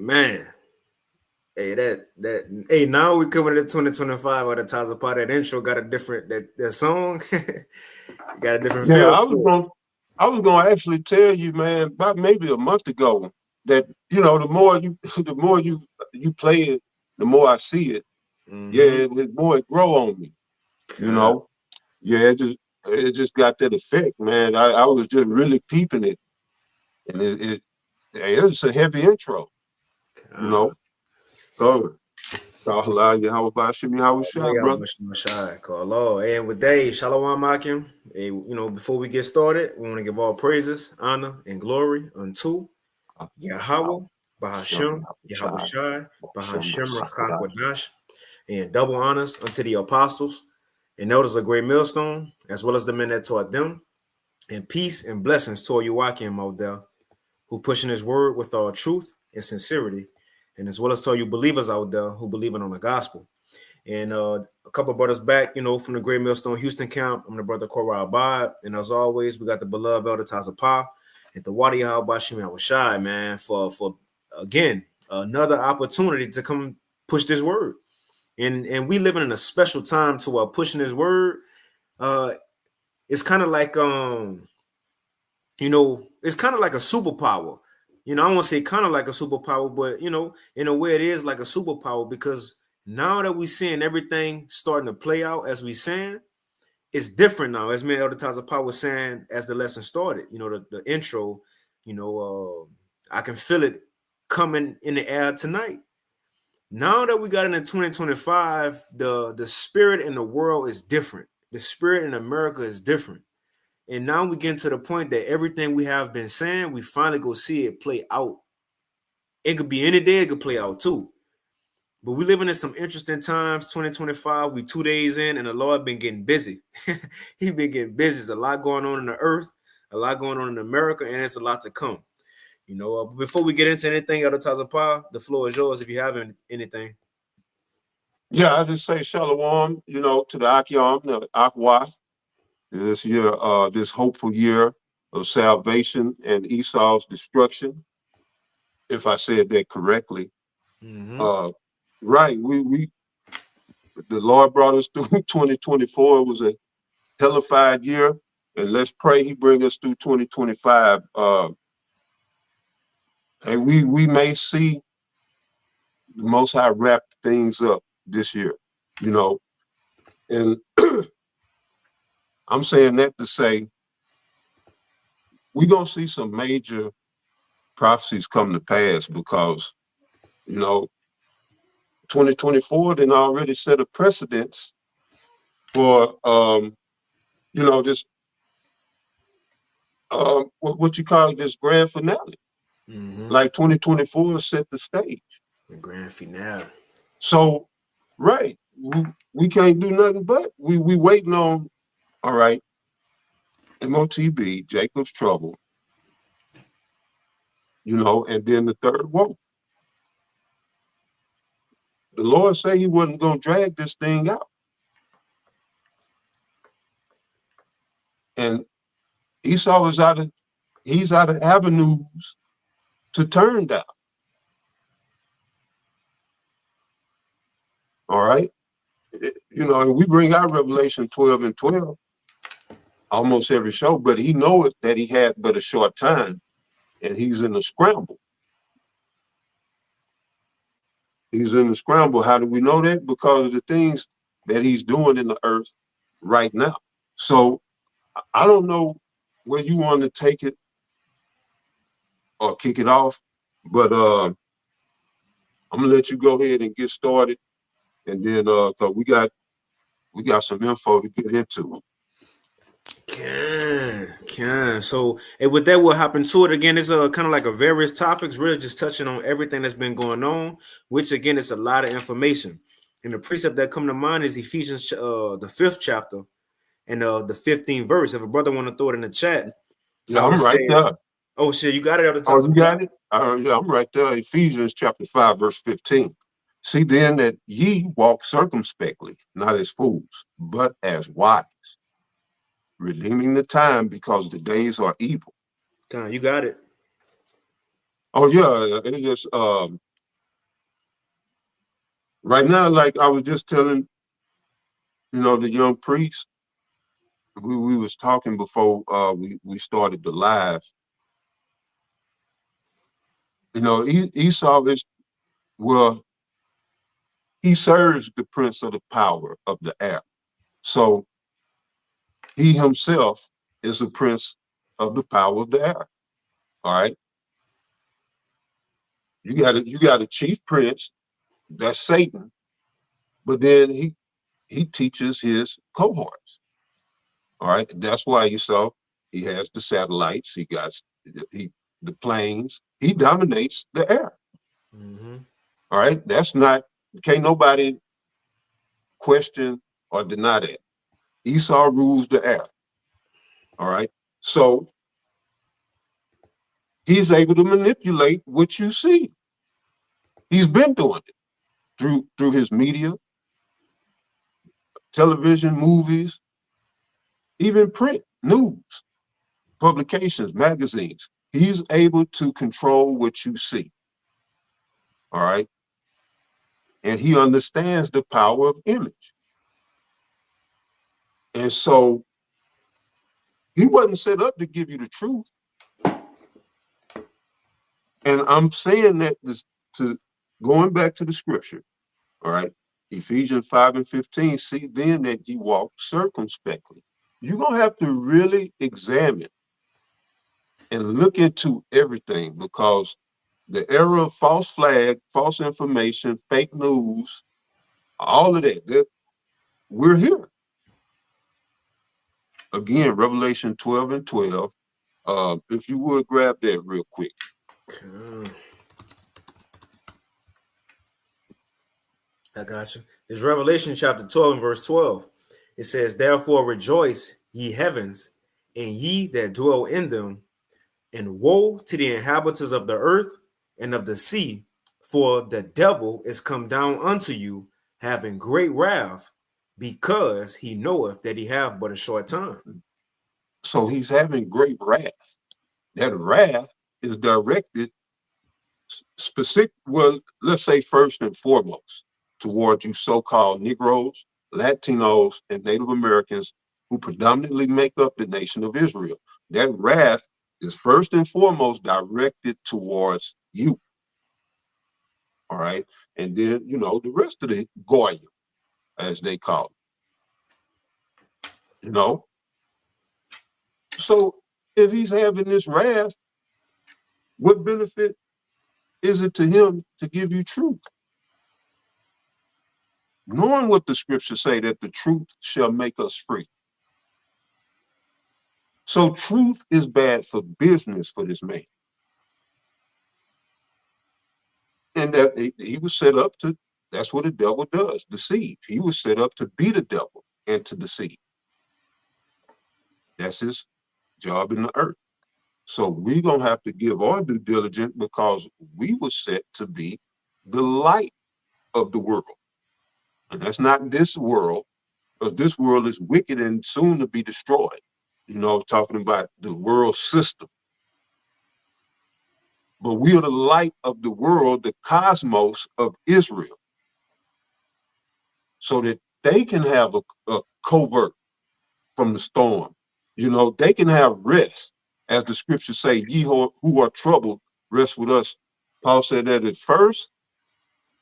Man, hey, hey, now we coming to 2025 at the Taza Pod. That intro got a different that song got a different Yeah, feel I to was it. going I was gonna actually tell you, man, about maybe a month ago that the more you the more you play it, the more I see it. Yeah, Mm-hmm. the more it grow on me. You know, yeah, it just got that effect, man. I was just really peeping it, and it's a heavy intro. You God. know, so Allah, Yahweh Shimmy, Yahweh Shah, Yeah, brother. much shy. Call Lord. And with that, Shalom Akim. Hey, before we get started, we want to give all praises, honor, and glory unto Yahweh, Shem Bahashem, Yahweh Yahweh Shai, Shai, Shem Bahashem Hakodah. Rachakwadash, and double honors unto the apostles and elders of Great Millstone, as well as the men that taught them, and peace and blessings to Joachim Model, who pushing his word with all truth and sincerity, and as well as to you believers out there who believe in on the gospel. And a couple of brothers back, from the Great Millstone Houston camp. I'm the brother Korah Abad. And as always, we got the beloved Elder Tazapah and the Wadi Bashim Awashai, man, for again, another opportunity to come push this word. And we living in a special time to pushing this word. Uh, it's kind of like it's kind of like a superpower. I don't want to say kind of like a superpower, but in a way it is like a superpower because now that we're seeing everything starting to play out as we saying, it's different now. As me Elder Taza was saying as the lesson started, the intro, I can feel it coming in the air tonight. Now that we got into 2025, the spirit in the world is different. The spirit in America is different. And now we get to the point that everything we have been saying, we finally go see it play out. It could be any day, it could play out too. But we living in some interesting times. 2025, we 2 days in, and the Lord been getting busy. He been getting busy. There's a lot going on in the earth, a lot going on in America, and it's a lot to come. Before we get into anything, Elder Tazapah, the floor is yours if you have anything. Yeah, I just say shalom, to the Akyam, the Akwa, this year, this hopeful year of salvation and Esau's destruction, if I said that correctly. Mm-hmm. Uh, right, the Lord brought us through 2024. It was a hellified year, and let's pray He bring us through 2025. And we may see the Most High wrap things up this year, you know. And I'm saying that to say we're gonna see some major prophecies come to pass because you know 2024 then already set a precedence for this what you call this grand finale. Mm-hmm. Like 2024 set the stage. The grand finale. So right, we can't do nothing but we waiting on all right, MOTB, Jacob's trouble, and then the third woe. The Lord said he wasn't gonna drag this thing out. And Esau is he's out of avenues to turn down. All right. And we bring out Revelation 12 and 12 almost every show, but he knows that he had but a short time and he's in a scramble. He's in the scramble. How do we know that? Because of the things that he's doing in the earth right now. So I don't know where you want to take it or kick it off, but I'm gonna let you go ahead and get started, and then cause we got some info to get into. Can. So, and with that, we'll hop into it again. It's kind of like a various topics, really just touching on everything that's been going on, which again is a lot of information. And the precept that come to mind is Ephesians, the 5th chapter and the 15th verse. If a brother want to throw it in the chat, Yeah, how it I'm right says, there. "Oh shit, you got it at the Oh, top of you the got it? Yeah, I'm right there. Ephesians chapter 5, verse 15. See then that ye walk circumspectly, not as fools, but as wise, redeeming the time because the days are evil. You got it. Oh yeah, it's just Right now, like I was just telling, the young priest, we was talking before we started the live. Esau is, well, he serves the prince of the power of the air. So he himself is a prince of the power of the air. All right. You got a chief prince, that's Satan, but then he teaches his cohorts. All right. That's why he has the satellites, he the planes, he dominates the air. Mm-hmm. All right. Can't nobody question or deny that. Esau rules the air. All right. So he's able to manipulate what you see. He's been doing it through his media, television, movies, even print, news, publications, magazines. He's able to control what you see. All right. And he understands the power of image. And so he wasn't set up to give you the truth. And I'm saying that to going back to the scripture. All right. Ephesians 5:15, see then that ye walk circumspectly. You're going to have to really examine and look into everything, because the era of false flag, false information, fake news, all of that we're here. Again, Revelation 12:12. If you would grab that real quick. Okay. I got you. It's Revelation chapter 12 and verse 12. It says, therefore rejoice, ye heavens, and ye that dwell in them, and woe to the inhabitants of the earth and of the sea, for the devil is come down unto you, having great wrath, because he knoweth that he hath but a short time. So he's having great wrath. That wrath is directed specific, well, let's say first and foremost, towards you so-called Negroes, Latinos, and Native Americans who predominantly make up the nation of Israel. That wrath is first and foremost directed towards you. All right. And then, the rest of the Goyim, as they call it. So if he's having this wrath, what benefit is it to him to give you truth? Knowing what the scriptures say, that the truth shall make us free. So truth is bad for business for this man. And that he was set up to, that's what the devil does, deceive. He was set up to be the devil and to deceive. That's his job in the earth. So we're going to have to give our due diligence, because we were set to be the light of the world. And that's not this world, because this world is wicked and soon to be destroyed. Talking about the world system. But we are the light of the world, the cosmos of Israel, so that they can have a covert from the storm. They can have rest, as the scriptures say, ye who are troubled, rest with us. Paul said that at 1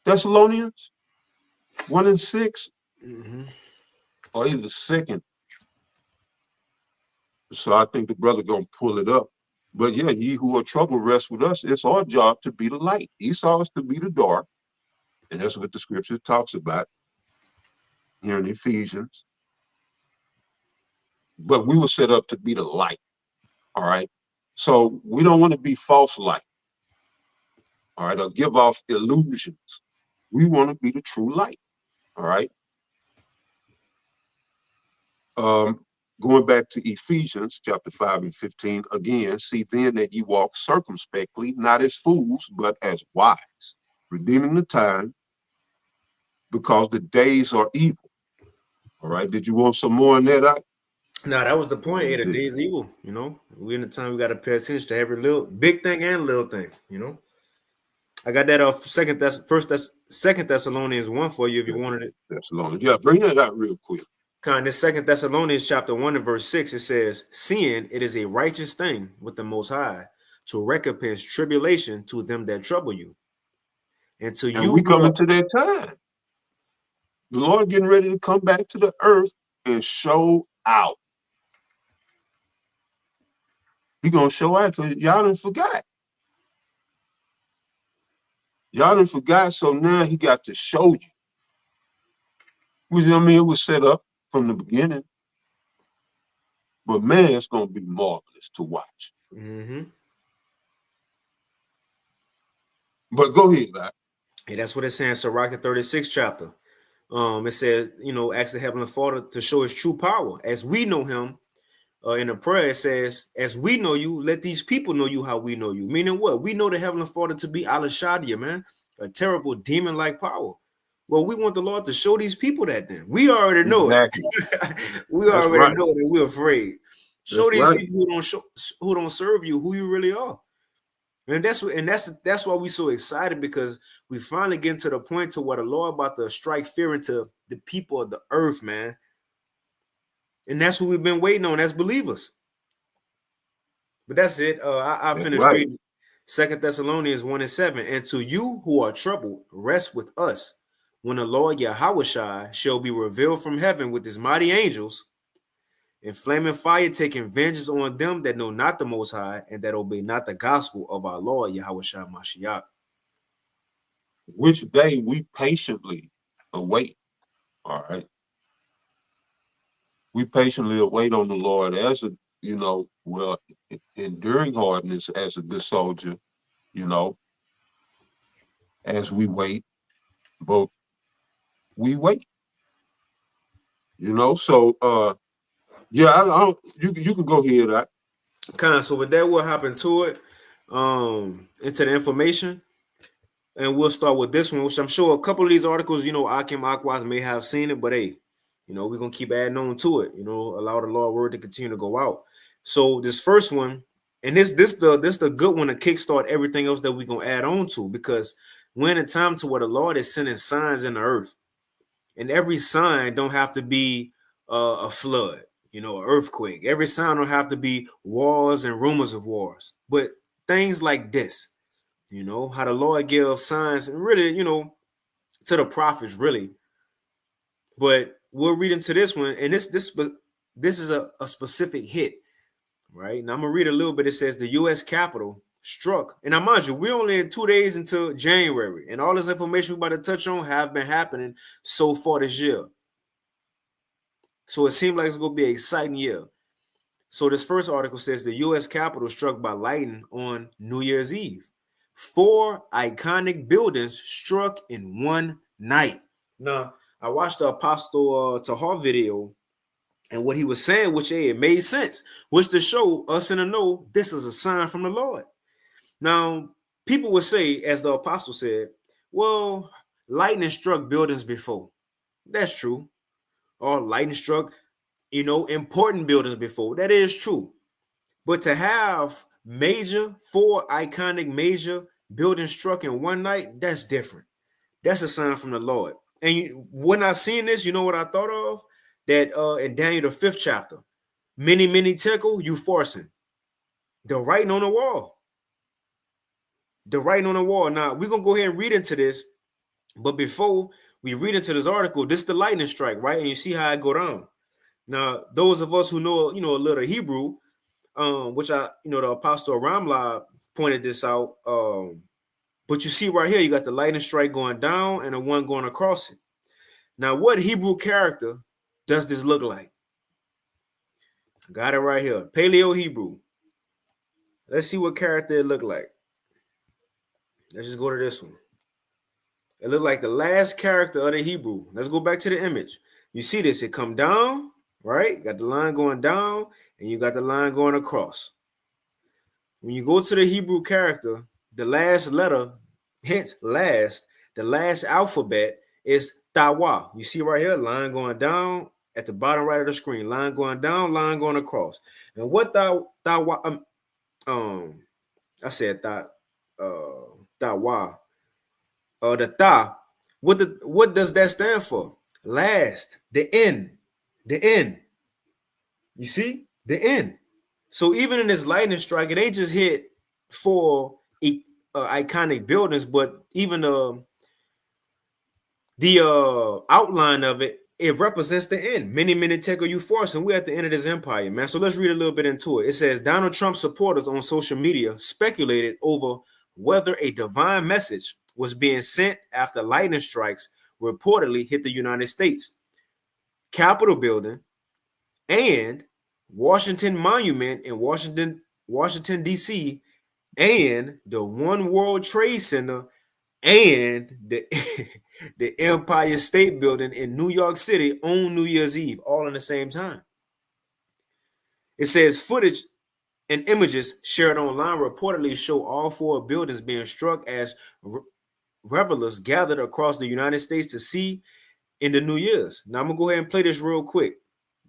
Thessalonians 1:6, or either 2. So I think the brother gonna pull it up. But yeah, ye who are troubled, rest with us. It's our job to be the light. Esau is to be the dark. And that's what the scripture talks about here in Ephesians. But we were set up to be the light. All right. So we don't want to be false light. All right. Or give off illusions. We want to be the true light. All right. Going back to Ephesians chapter 5:15, again, see then that ye walk circumspectly, not as fools, but as wise, redeeming the time, because the days are evil. All right. Did you want some more on that? No, that was the point. The day's evil. We in the time we got to pay attention to every little big thing and little thing. I got that Second Thessalonians 1 for you if you wanted it. That's long. Yeah, bring that out real quick. Kind of Second Thessalonians chapter 1 and verse 6, it says, seeing it is a righteous thing with the Most High to recompense tribulation to them that trouble you, and to And you we who are coming to that time. The Lord getting ready to come back to the earth and show out. He gonna show out because y'all done forgot. Y'all done forgot, so now he got to show you. Which, I mean, it was set up from the beginning. But man, it's gonna be marvelous to watch. Mm-hmm. But go ahead, right? Yeah, that's what it's saying. Sirach the 36th chapter. It says, ask the Heavenly Father to show his true power as we know him. In the prayer, it says, as we know you, let these people know you how we know you. Meaning what? We know the Heavenly Father to be Al-Shadia, man, a terrible demon-like power. Well, we want the Lord to show these people that then. We already know Exactly. it. We That's already right. know that we're afraid. That's Show these right. people who don't serve you who you really are. And that's why we're so excited, because we finally getting to the point to where the Lord about to strike fear into the people of the earth, man. And that's what we've been waiting on as believers. But that's it. I That's finished right. reading 2 Thessalonians 1 and 7. And to you who are troubled, rest with us when the Lord Yahushua shall be revealed from heaven with his mighty angels in flaming fire, taking vengeance on them that know not the Most High and that obey not the gospel of our Lord Yahushua Mashiach. Which day we patiently await. All right. We patiently await on the Lord as enduring hardness as a good soldier, you know, as we wait, but we wait, So yeah, I don't you can go ahead. So with that, we'll hop into it, into the information. And we'll start with this one, which I'm sure a couple of these articles, Akim Akwaz may have seen it, but hey, we're gonna keep adding on to it. Allow the Lord word to continue to go out. So this first one, and this the good one to kickstart everything else that we're gonna add on to, because we're in a time to where the Lord is sending signs in the earth, and every sign don't have to be a flood, an earthquake. Every sign don't have to be wars and rumors of wars, but things like this. How the Lord gives signs, and really, to the prophets, really. But we'll read into this one, and this is a specific hit, right? Now I'm gonna read a little bit. It says the U.S. Capitol struck, and now mind you, we're only 2 days into January, and all this information we're about to touch on have been happening so far this year. So it seems like it's gonna be an exciting year. So this first article says the U.S. Capitol struck by lightning on New Year's Eve. 4 iconic buildings struck in one night. Now, I watched the Apostle Tahar video, and what he was saying, which it made sense, was to show us in the know this is a sign from the Lord. Now, people would say, as the Apostle said, well, lightning struck buildings before. That's true. Or lightning struck, important buildings before. That is true. But to have 4 iconic major buildings struck in one night, that's different. That's a sign from the Lord. And when I seen this, you know what I thought of? That in Daniel the 5th chapter, many tekel, you forcing. The writing on the wall. The writing on the wall. Now, we're going to go ahead and read into this. But before we read into this article, this is the lightning strike, right? And you see how it go down. Now, those of us who know, a little Hebrew, which the Apostle Ramla pointed this out. But you see right here, you got the lightning strike going down and the one going across it. Now, what Hebrew character does this look like? Got it right here. Paleo Hebrew. Let's see what character it look like. Let's just go to this one. It looked like the last character of the Hebrew. Let's go back to the image. You see this? It come down, right? Got the line going down, and you got the line going across. When you go to the Hebrew character, the last letter, hence last, the last alphabet is Tawa. You see right here, line going down at the bottom right of the screen, line going down, line going across. And what Tawa, I said Tawa. The ta. What does that stand for? Last, the end, the end. You see, the end. So even in this lightning strike, it ain't just hit for iconic buildings, but even the outline of it, it represents the end. Many, many Tekel you force, and we're at the end of this empire, man. So let's read a little bit into it. It says Donald Trump supporters on social media speculated over whether a divine message was being sent after lightning strikes reportedly hit the United States Capitol building and Washington Monument in Washington, D.C., and the One World Trade Center and the the Empire State Building in New York City on New Year's Eve, all in the same time. It says footage and images shared online reportedly show all four buildings being struck as revelers gathered across the United States to see in the New Year's. Now I'm gonna go ahead and play this real quick,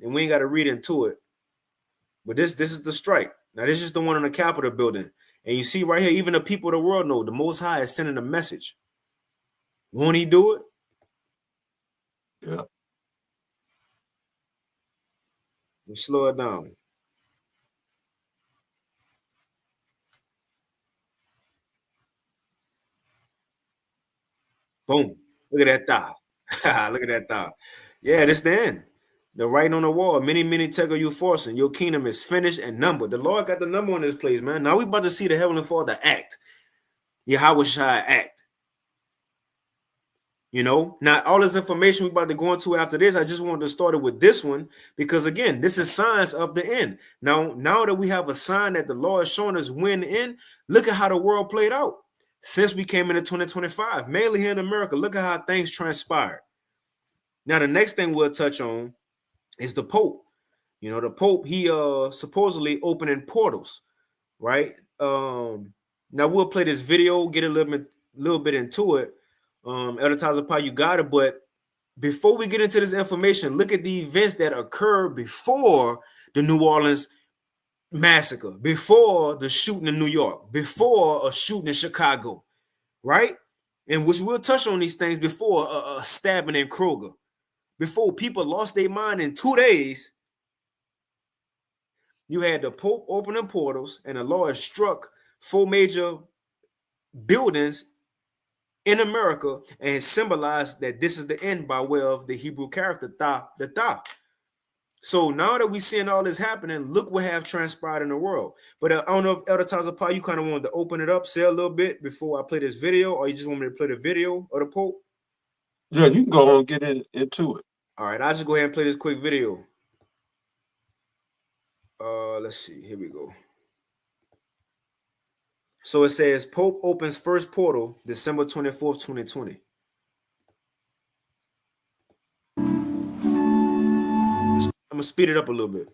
and we ain't got to read into it. But this is the strike. Now this is the one on the Capitol building, and you see right here, even the people of the world know the Most High is sending a message. Won't He do it? Yeah. We'll slow it down. Boom. Look at that thigh. Look at that thigh. Yeah, this the end. The writing on the wall. Many, many Tekel you forcing. Your kingdom is finished and numbered. The Lord got the number on this place, man. Now we about to see the Heavenly Father act. Yahweh Shai act. You know, now all this information we about to go into after this, I just wanted to start it with this one because again, this is signs of the end. Now that we have a sign that the Lord is showing us when the end, look at how the world played out since we came into 2025, mainly here in America. Look at how things transpired. Now, the next thing we'll touch on is the Pope. You know, the Pope, he supposedly opening portals, right? Now we'll play this video, get a little bit into it. Elder Tazapah, you got it. But before we get into this information, look at the events that occurred before the New Orleans massacre, before the shooting in New York, before a shooting in Chicago, right? And which we'll touch on these things before a stabbing in Kroger, before people lost their mind in 2 days. You had the Pope opening portals, and the Lord struck 4 major buildings in America and symbolized that this is the end by way of the Hebrew character the Ta. So now that we're seeing all this happening, look what have transpired in the world. But I don't know if Elder Tazapah, you kind of wanted to open it up, say a little bit before I play this video, or you just want me to play the video of the Pope? Yeah, you can go on and get into it. All right, I'll just go ahead and play this quick video. Let's see. Here we go. So it says Pope opens first portal December 24th, 2020. I'm gonna speed it up a little bit.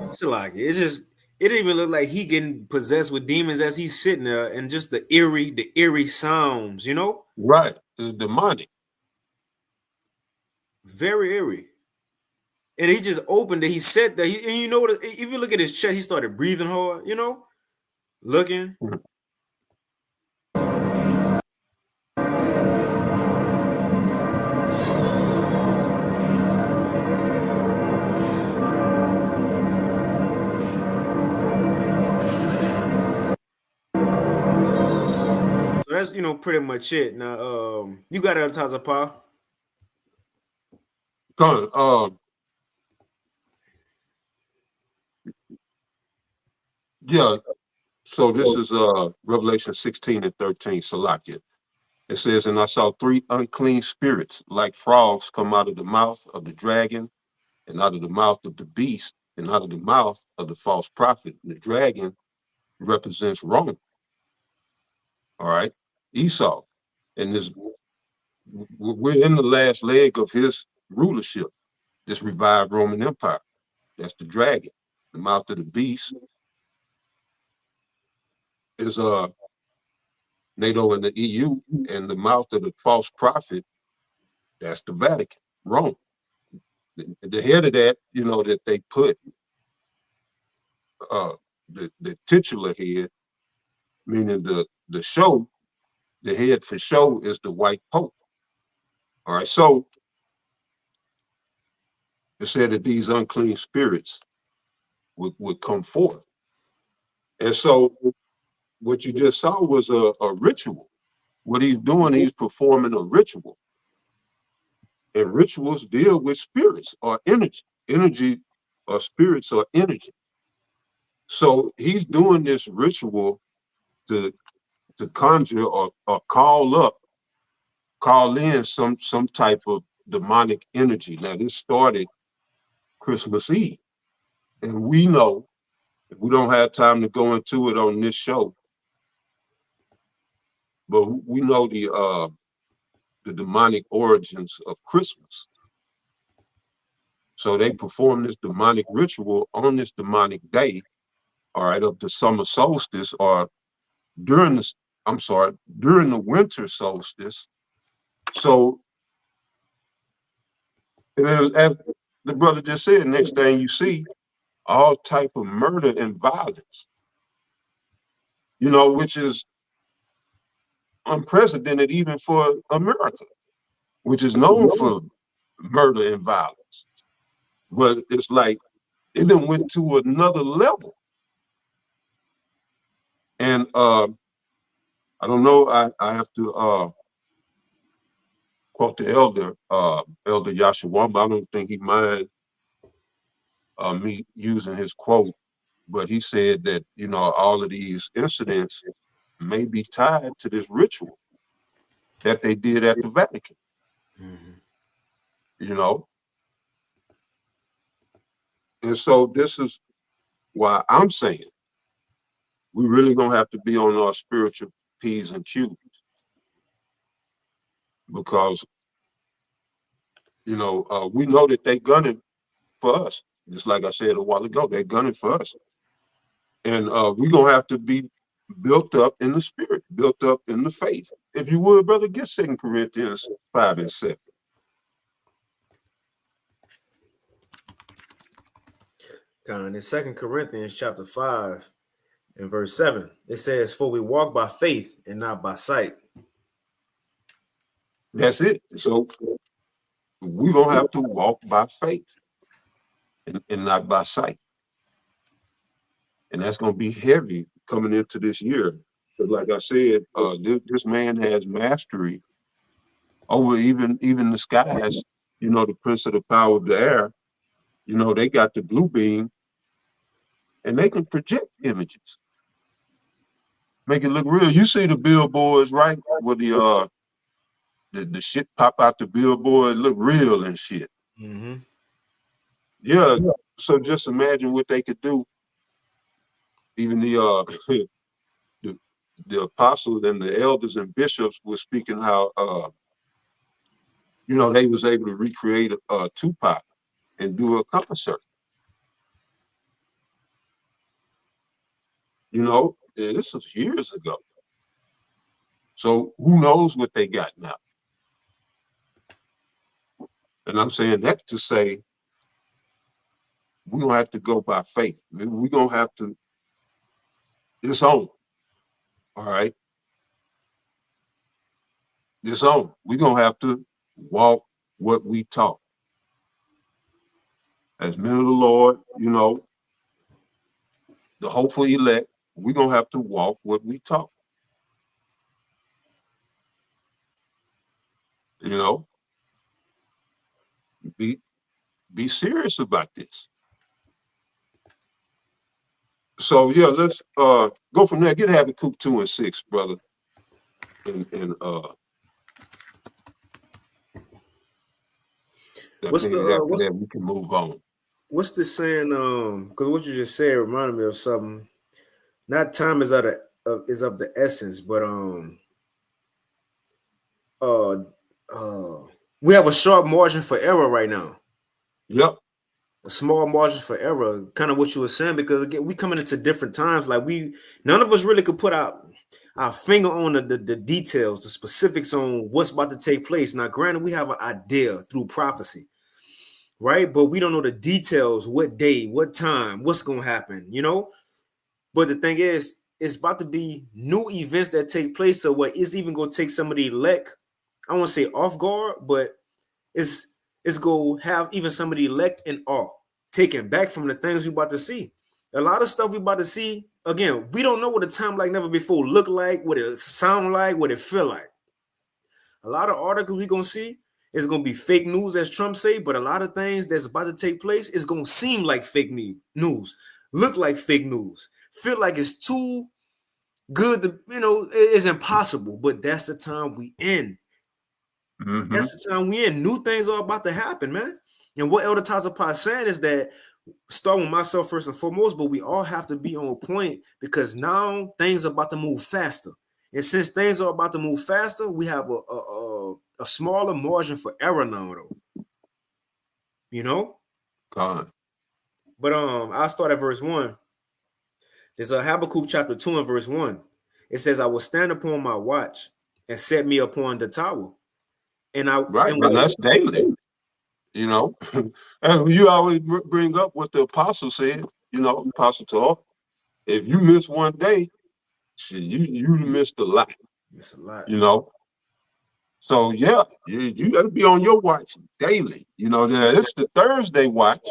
It's like it's it didn't even look like he getting possessed with demons as he's sitting there, and just the eerie sounds, you know, Right. The demonic. very eerie. And he just opened it. He said that, and you know what? If you look at his chest, he started breathing hard. You know, looking. Mhm. So that's pretty much it. Now, you got it, Taza. Con, yeah. So this is Revelation 16 and 13, Salakia. It says, and I saw three unclean spirits like frogs come out of the mouth of the dragon, and out of the mouth of the beast, and out of the mouth of the false prophet. And the dragon represents Rome. All right, Esau. And this, we're in the last leg of his rulership, this revived Roman Empire. That's the dragon. The mouth of the beast is NATO and the EU, and the mouth of the false prophet, that's the Vatican, Rome. The head of that, that they put the titular head, meaning the show, the head for show is the white pope. All right, so it said that these unclean spirits would come forth. And so what you just saw was a ritual. What he's doing, he's performing a ritual. And rituals deal with spirits or energy. Energy or spirits or energy. So he's doing this ritual to conjure or call in some type of demonic energy. Now this started Christmas Eve. And we know, if we don't have time to go into it on this show, but we know the demonic origins of Christmas. So they perform this demonic ritual on this demonic day, all right, of the summer solstice, or during the, I'm sorry, during the winter solstice. So, and then as the brother just said, next thing you see, all type of murder and violence, which is unprecedented even for America, which is known for murder and violence. But it's like it then went to another level. And I don't know, I have to quote the Elder Yashua, but I don't think he mind me using his quote. But he said that, all of these incidents may be tied to this ritual that they did at the Vatican, Mm-hmm. you know. And so this is why I'm saying we really gonna have to be on our spiritual P's and Q's, because we know that they gunning for us. Just like I said a while ago, they're gunning for us. And we're gonna have to be built up in the spirit, built up in the faith. If you would, brother, get 2 Corinthians 5 and 7. In 2 Corinthians chapter 5 and verse 7, it says, "For we walk by faith and not by sight." That's it. So we're gonna have to walk by faith and not by sight. And that's gonna be heavy coming into this year. Because like I said, this man has mastery over even the skies. The prince of the power of the air, they got the blue beam, and they can project images, make it look real. You see the billboards, right? Where the shit pop out the billboard, look real and shit. Mm-hmm. Yeah. So just imagine what they could do. Even the, the apostles and the elders and bishops were speaking how they was able to recreate Tupac and do a concert. You know, this was years ago. So who knows what they got now? And I'm saying that to say we're gonna have to go by faith. We're gonna have to, it's on. All right. It's on. We're gonna have to walk what we taught. As men of the Lord, you know, the hopeful elect, we're gonna have to walk what we taught. You know, be be serious about this. So yeah, let's go from there. Get Habakkuk 2 and 6, brother. And What's the maybe after that we can move on. what's the saying? Because what you just said reminded me of something. Not time is of the essence, but uh we have a sharp margin for error right now. Yep. A small margin for error, kind of what you were saying, because again, we coming into different times. Like none of us really could put our finger on the details, the specifics on what's about to take place. Now, granted, we have an idea through prophecy, right? But we don't know the details, what day, what time, what's gonna happen, you know? But the thing is, it's about to be new events that take place. So what is even gonna take some of the elect, I won't say off guard, but it's gonna have even some of the elect in awe, taken back from the things we about to see. A lot of stuff we about to see, again, we don't know what a time like never before look like, what it sound like, what it feel like. A lot of articles we gonna see is gonna be fake news, as Trump say, but a lot of things that's about to take place is gonna seem like fake news, look like fake news, feel like it's too good to, it's impossible. But that's the time we in. Mm-hmm. That's the time we in. New things are about to happen, man. And what Elder Tazapah saying is that, start with myself first and foremost, but we all have to be on point because now things are about to move faster. And since things are about to move faster, we have a smaller margin for error now, though. You know? God. But I'll start at verse 1. There's a Habakkuk chapter 2 and verse 1. It says, I will stand upon my watch and set me upon the tower. And that's daily. You know, and you always bring up what the apostle said, you know, Apostle Talk. If you miss one day, you missed a lot. It's a lot. You know. So yeah, you gotta be on your watch daily. You know, it's the Thursday watch.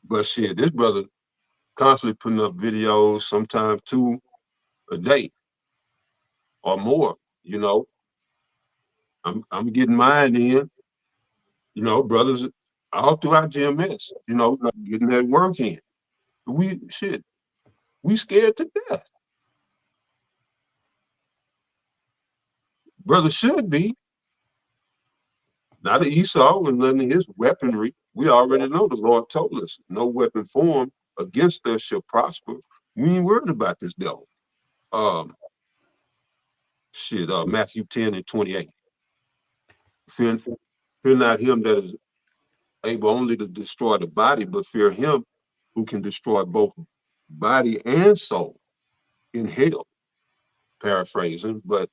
But shit, this brother constantly putting up videos, sometimes 2 a day or more, you know. I'm getting mine in, you know, brothers all throughout GMS, you know, getting that work in. We scared to death. Brother should be. Now that Esau and none of his weaponry, we already know the Lord told us, no weapon formed against us shall prosper. We ain't worried about this devil. Matthew 10 and 28. Fear not him that is able only to destroy the body, but fear him who can destroy both body and soul in hell. Paraphrasing, but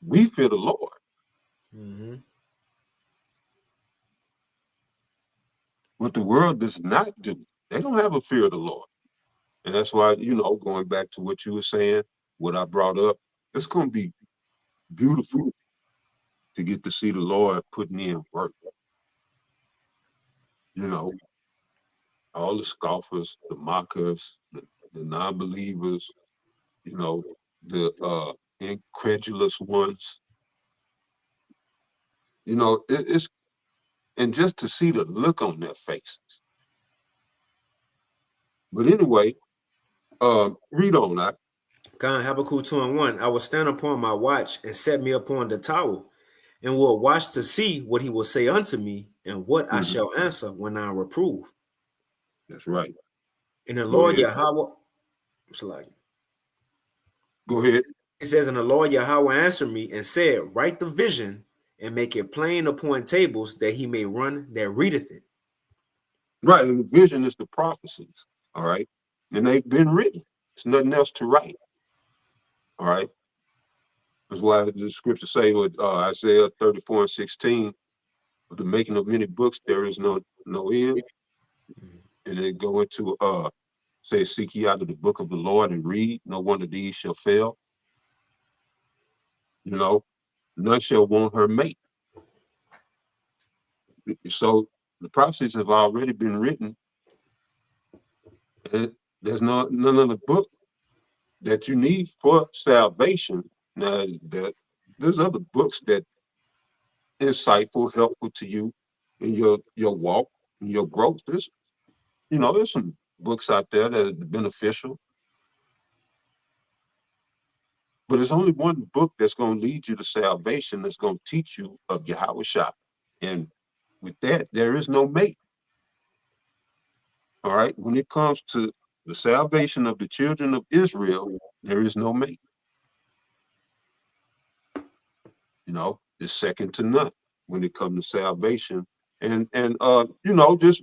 we fear the Lord. Mm-hmm. What the world does not do. They don't have a fear of the Lord. And that's why, you know, going back to what you were saying, what I brought up, it's going to be beautiful to get to see the Lord putting in work. You know, all the scoffers, the mockers, the non-believers, you know, the incredulous ones. You know, it's, and just to see the look on their faces. But anyway, read on that. God, Habakkuk 2 and 1. I will stand upon my watch and set me upon the tower, and will watch to see what he will say unto me, and what I shall answer when I reprove. That's right. And the Lord Yahweh, go ahead. It says, and the Lord Yahweh answered me and said, write the vision and make it plain upon tables, that he may run that readeth it. Right, and the vision is the prophecies, all right? And they've been written. There's nothing else to write. All right. That's why the scripture say with Isaiah 34:16, with the making of many books, there is no end. And then go into say, seek ye out of the book of the Lord and read, no one of these shall fail. You know, none shall want her mate. So the prophecies have already been written, and there's none of the book that you need for salvation. Now, there's other books that insightful, helpful to you in your walk, in your growth. There's some books out there that are beneficial, but there's only one book that's going to lead you to salvation, that's going to teach you of Yahweh Shah. And with that, there is no mate. All right. When it comes to the salvation of the children of Israel, there is no mate. It's second to none when it comes to salvation. And just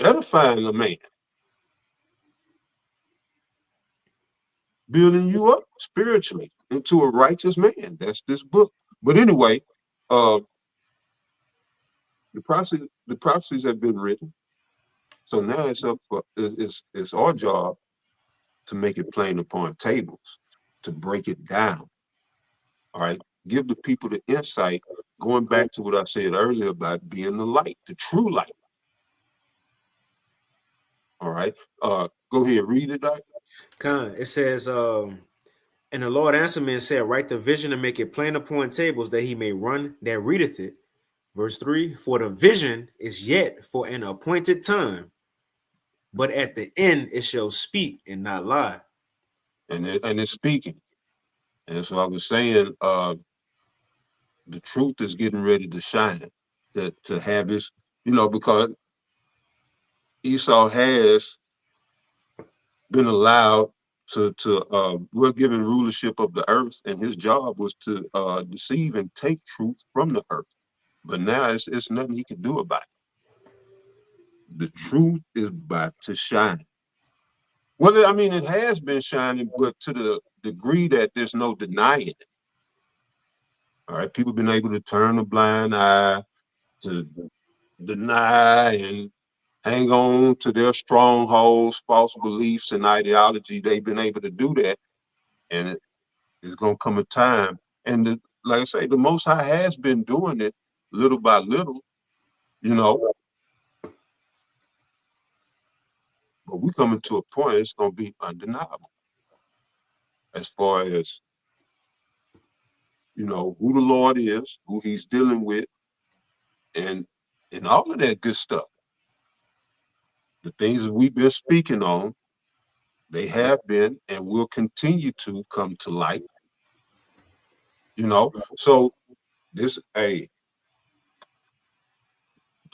edifying a man, building you up spiritually into a righteous man. That's this book. But anyway, the prophecies have been written. So now it's our job to make it plain upon tables, to break it down. All right. Give the people the insight, going back to what I said earlier about being the light, the true light. All right. Go ahead, read it, Doc. It says, and the Lord answered me and said, write the vision and make it plain upon tables, that he may run that readeth it. Verse 3, for the vision is yet for an appointed time, but at the end it shall speak and not lie. And it's speaking. And so I was saying, the truth is getting ready to shine, to have this, because Esau has been allowed we're given rulership of the earth, and his job was to deceive and take truth from the earth. But now it's nothing he can do about it. The truth is about to shine. Well, I mean, it has been shining, but to the degree that there's no denying it. All right, people have been able to turn a blind eye, to deny and hang on to their strongholds, false beliefs, and ideology. They've been able to do that, and it's going to come a time. And like I say, the Most High has been doing it little by little, but we're coming to a point it's going to be undeniable as far as, who the Lord is, who he's dealing with, and all of that good stuff. The things that we've been speaking on, they have been and will continue to come to light. So the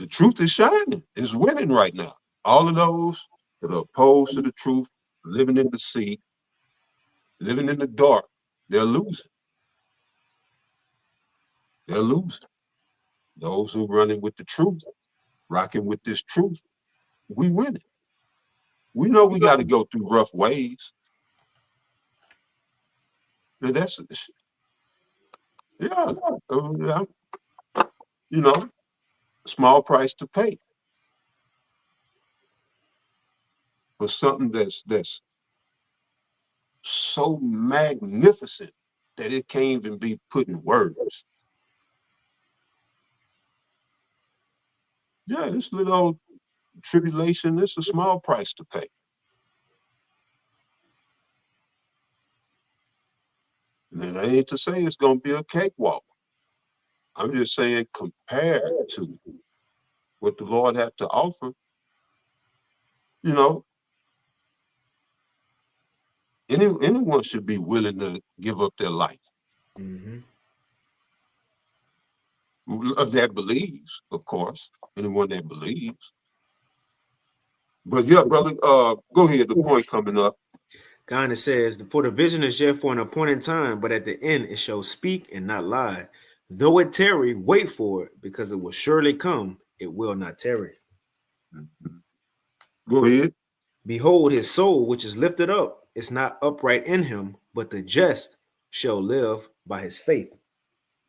truth is shining, is winning right now. All of those that are opposed to the truth, living in the sea, living in the dark, they're losing. They're losing. Those who are running with the truth, rocking with this truth, we winning. We know we got to go through rough ways. And that's, yeah, small price to pay for something that's so magnificent that it can't even be put in words. Yeah, this little old tribulation, it's a small price to pay. And I ain't to say it's going to be a cakewalk. I'm just saying, compared to what the Lord had to offer, anyone should be willing to give up their life. Mm-hmm. That believes, of course, anyone that believes. But yeah, brother, go ahead. The point coming up. God says, for the vision is yet for an appointed time, but at the end it shall speak and not lie. Though it tarry, wait for it, because it will surely come. It will not tarry. Go ahead. Behold, his soul, which is lifted up, is not upright in him, but the just shall live by his faith.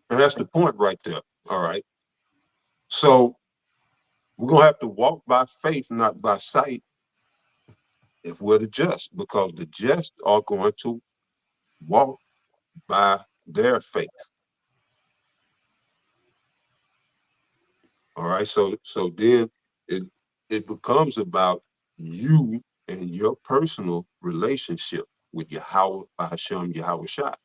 And that's the point right there. All right. So we're going to have to walk by faith, not by sight, if we're the just, because the just are going to walk by their faith. All right. So then it becomes about you and your personal relationship with Yahweh Hashem Yahweh Shai.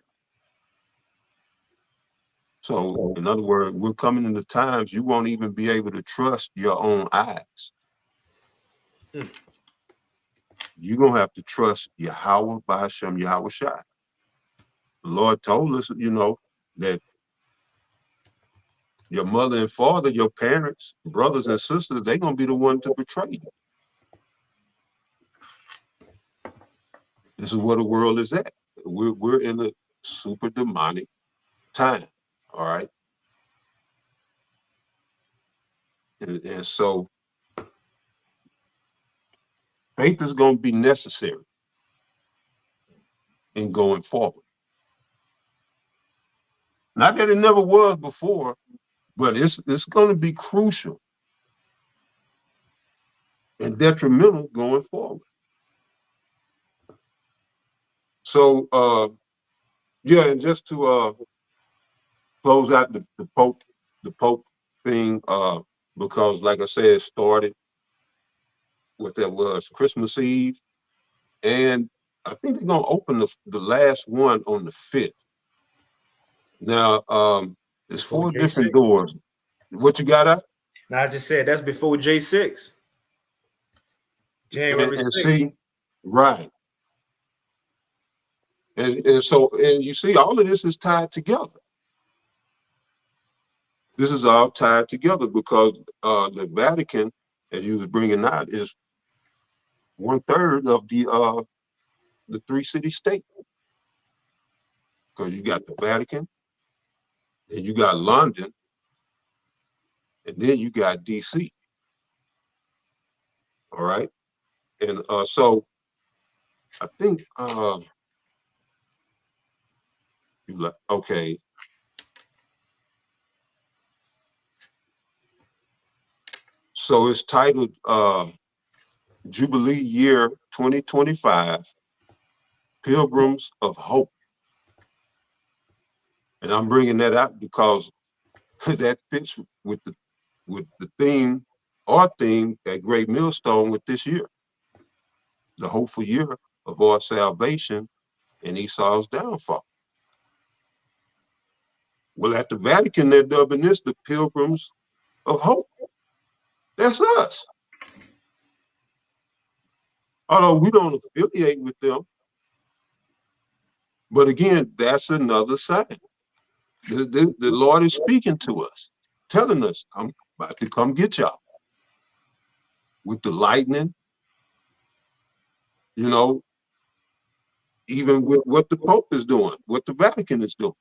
So in other words, we're coming into times you won't even be able to trust your own eyes. You're gonna have to trust Yahweh Hashem Yahweh Shai. The Lord told us, that your mother and father, your parents, brothers and sisters, they're gonna be the one to betray you. This is where the world is at. We're in a super demonic time. All right. And so faith is going to be necessary in going forward. Not that it never was before, but it's going to be crucial and detrimental going forward. So, yeah, and just to close out the Pope thing, because like I said, it started what that was Christmas Eve, and I think they're gonna open the last one on the 5th. Now, there's Before 4 J6. different doors. What you got out? Now I just said that's before J6. January And 6th. see, right. And so, and you see, all of this is tied together. This is all tied together because the Vatican, as you was bringing out, is 1/3 of the 3-city state. Because you got the Vatican, and you got London, and then you got DC. All right, and so I think okay. So it's titled Jubilee Year 2025, Pilgrims of Hope. And I'm bringing that out because that fits with the theme, our theme at Great Millstone with this year. The hopeful year of our salvation and Esau's downfall. Well, at the Vatican, they're dubbing this the Pilgrims of Hope. That's us. Although we don't affiliate with them. But again, that's another sign. The Lord is speaking to us, telling us, I'm about to come get y'all. With the lightning, even with what the Pope is doing, what the Vatican is doing.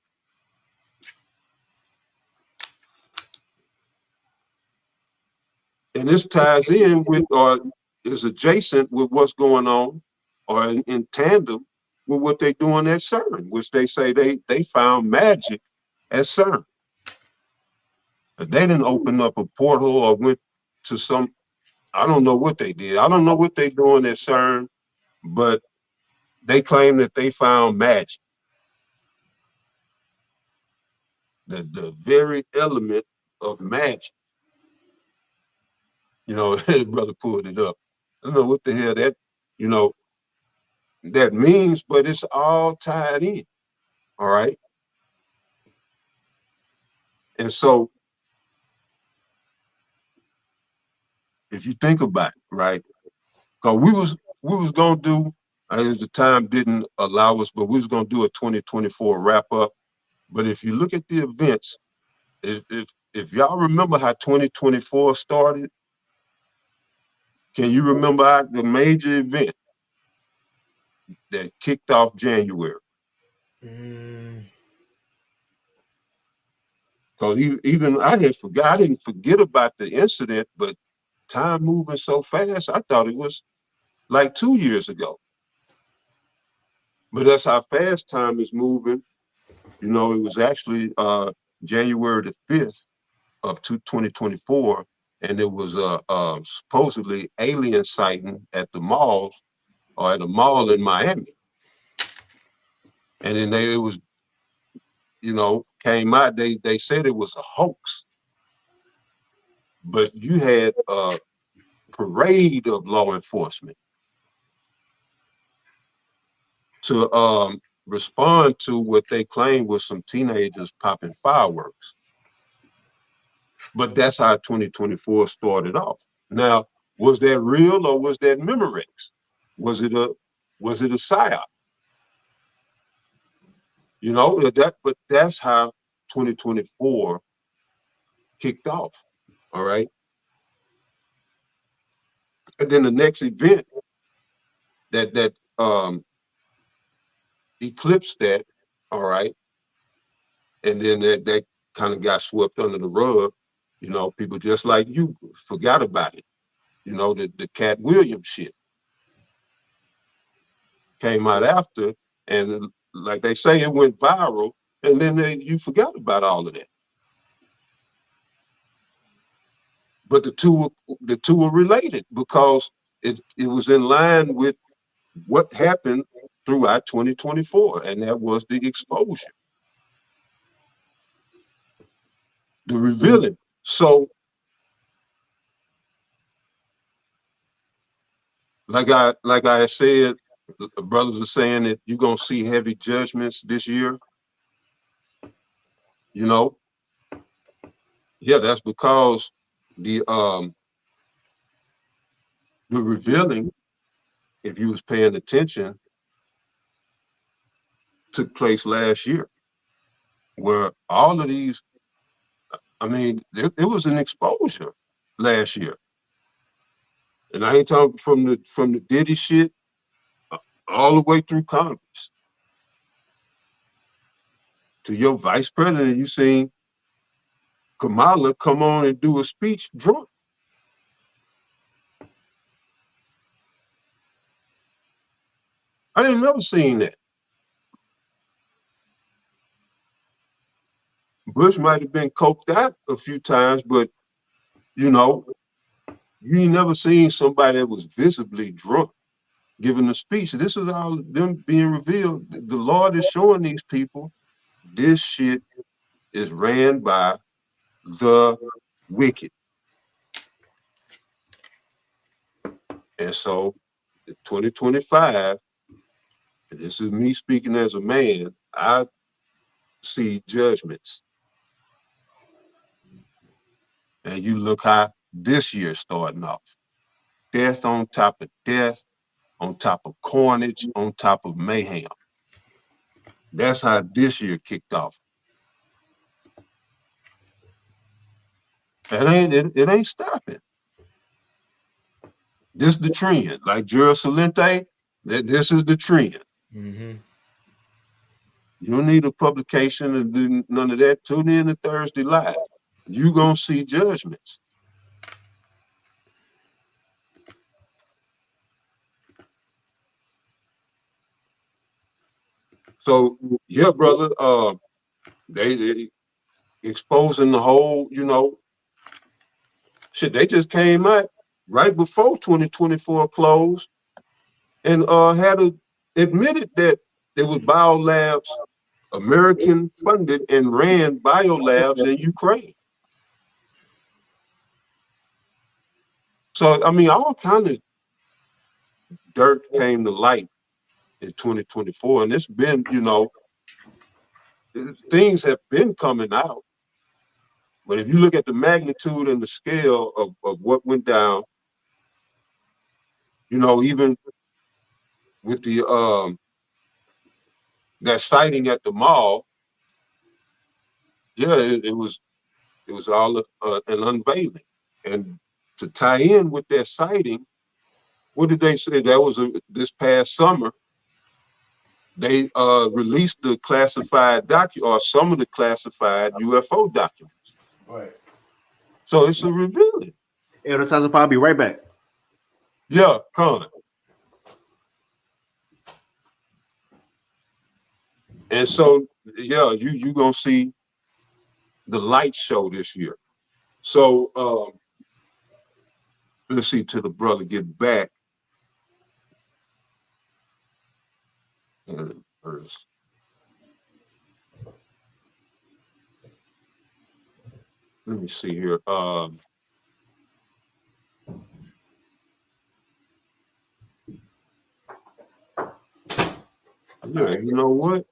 And this ties in with, or is adjacent with what's going on, or in tandem with what they're doing at CERN, which they say they found magic at CERN. They didn't open up a portal or went to some, I don't know what they did. I don't know what they're doing at CERN, but they claim that they found magic. The very element of magic. Brother pulled it up. I don't know what the hell that, that means, but it's all tied in. All right. And so if you think about it, right? Because we was gonna do, as the time didn't allow us, but we was gonna do a 2024 wrap up. But if you look at the events, if y'all remember how 2024 started, can you remember the major event that kicked off January? Because even I didn't forget about the incident, but time moving so fast, I thought it was like 2 years ago. But that's how fast time is moving. You know, it was actually January the 5th of 2024, and it was supposedly alien sighting at the malls or at a mall in Miami. And then it was, you know, came out, they said it was a hoax. But you had a parade of law enforcement to respond to what they claimed was some teenagers popping fireworks. But that's how 2024 started off. Now, was that real or was that Memorex? Was it a psyop? You know, but that's how 2024 kicked off. All right. And then the next event that eclipsed that, all right, and then that kind of got swept under the rug. You know, people just like you forgot about it. You know, the Cat Williams shit came out after, and like they say, it went viral, and then you forgot about all of that. But the two were related because it was in line with what happened throughout 2024, and that was the exposure, the revealing. So, like I said, the brothers are saying that you're gonna see heavy judgments this year. You know, yeah, that's because the revealing, if you was paying attention, took place last year, where all of these, I mean, it was an exposure last year, and I ain't talking from the Diddy shit all the way through Congress to your vice president. You seen Kamala come on and do a speech drunk. I ain't never seen that. Bush might have been coked out a few times, but you know, you ain't never seen somebody that was visibly drunk giving a speech. This is all them being revealed. The Lord is showing these people this shit is ran by the wicked. And so, in 2025, and this is me speaking as a man, I see judgments. And you look how this year's starting off. Death on top of death, on top of carnage, on top of mayhem. That's how this year kicked off. It ain't stopping. This is the trend. Like Jura Salente, this is the trend. Mm-hmm. You don't need a publication and do none of that. Tune in to Thursday Live. You're going to see judgments. So, yeah, brother, they exposing the whole, you know, shit. They just came out right before 2024 closed and admitted that it was biolabs, American funded and ran biolabs in Ukraine. So, I mean, all kind of dirt came to light in 2024, and it's been, you know, things have been coming out. But if you look at the magnitude and the scale of what went down, you know, even with the that sighting at the mall, yeah, it was all an unveiling. And to tie in with that sighting, what did they say? That was this past summer. They released the classified or some of the classified UFO documents. Right. So it's a revealing. Elder Taza, I'll be right back. Yeah, Con. And so, yeah, you gonna see the light show this year. So let's see till the brother get back. And first, let me see here. All Yeah, right. you know what?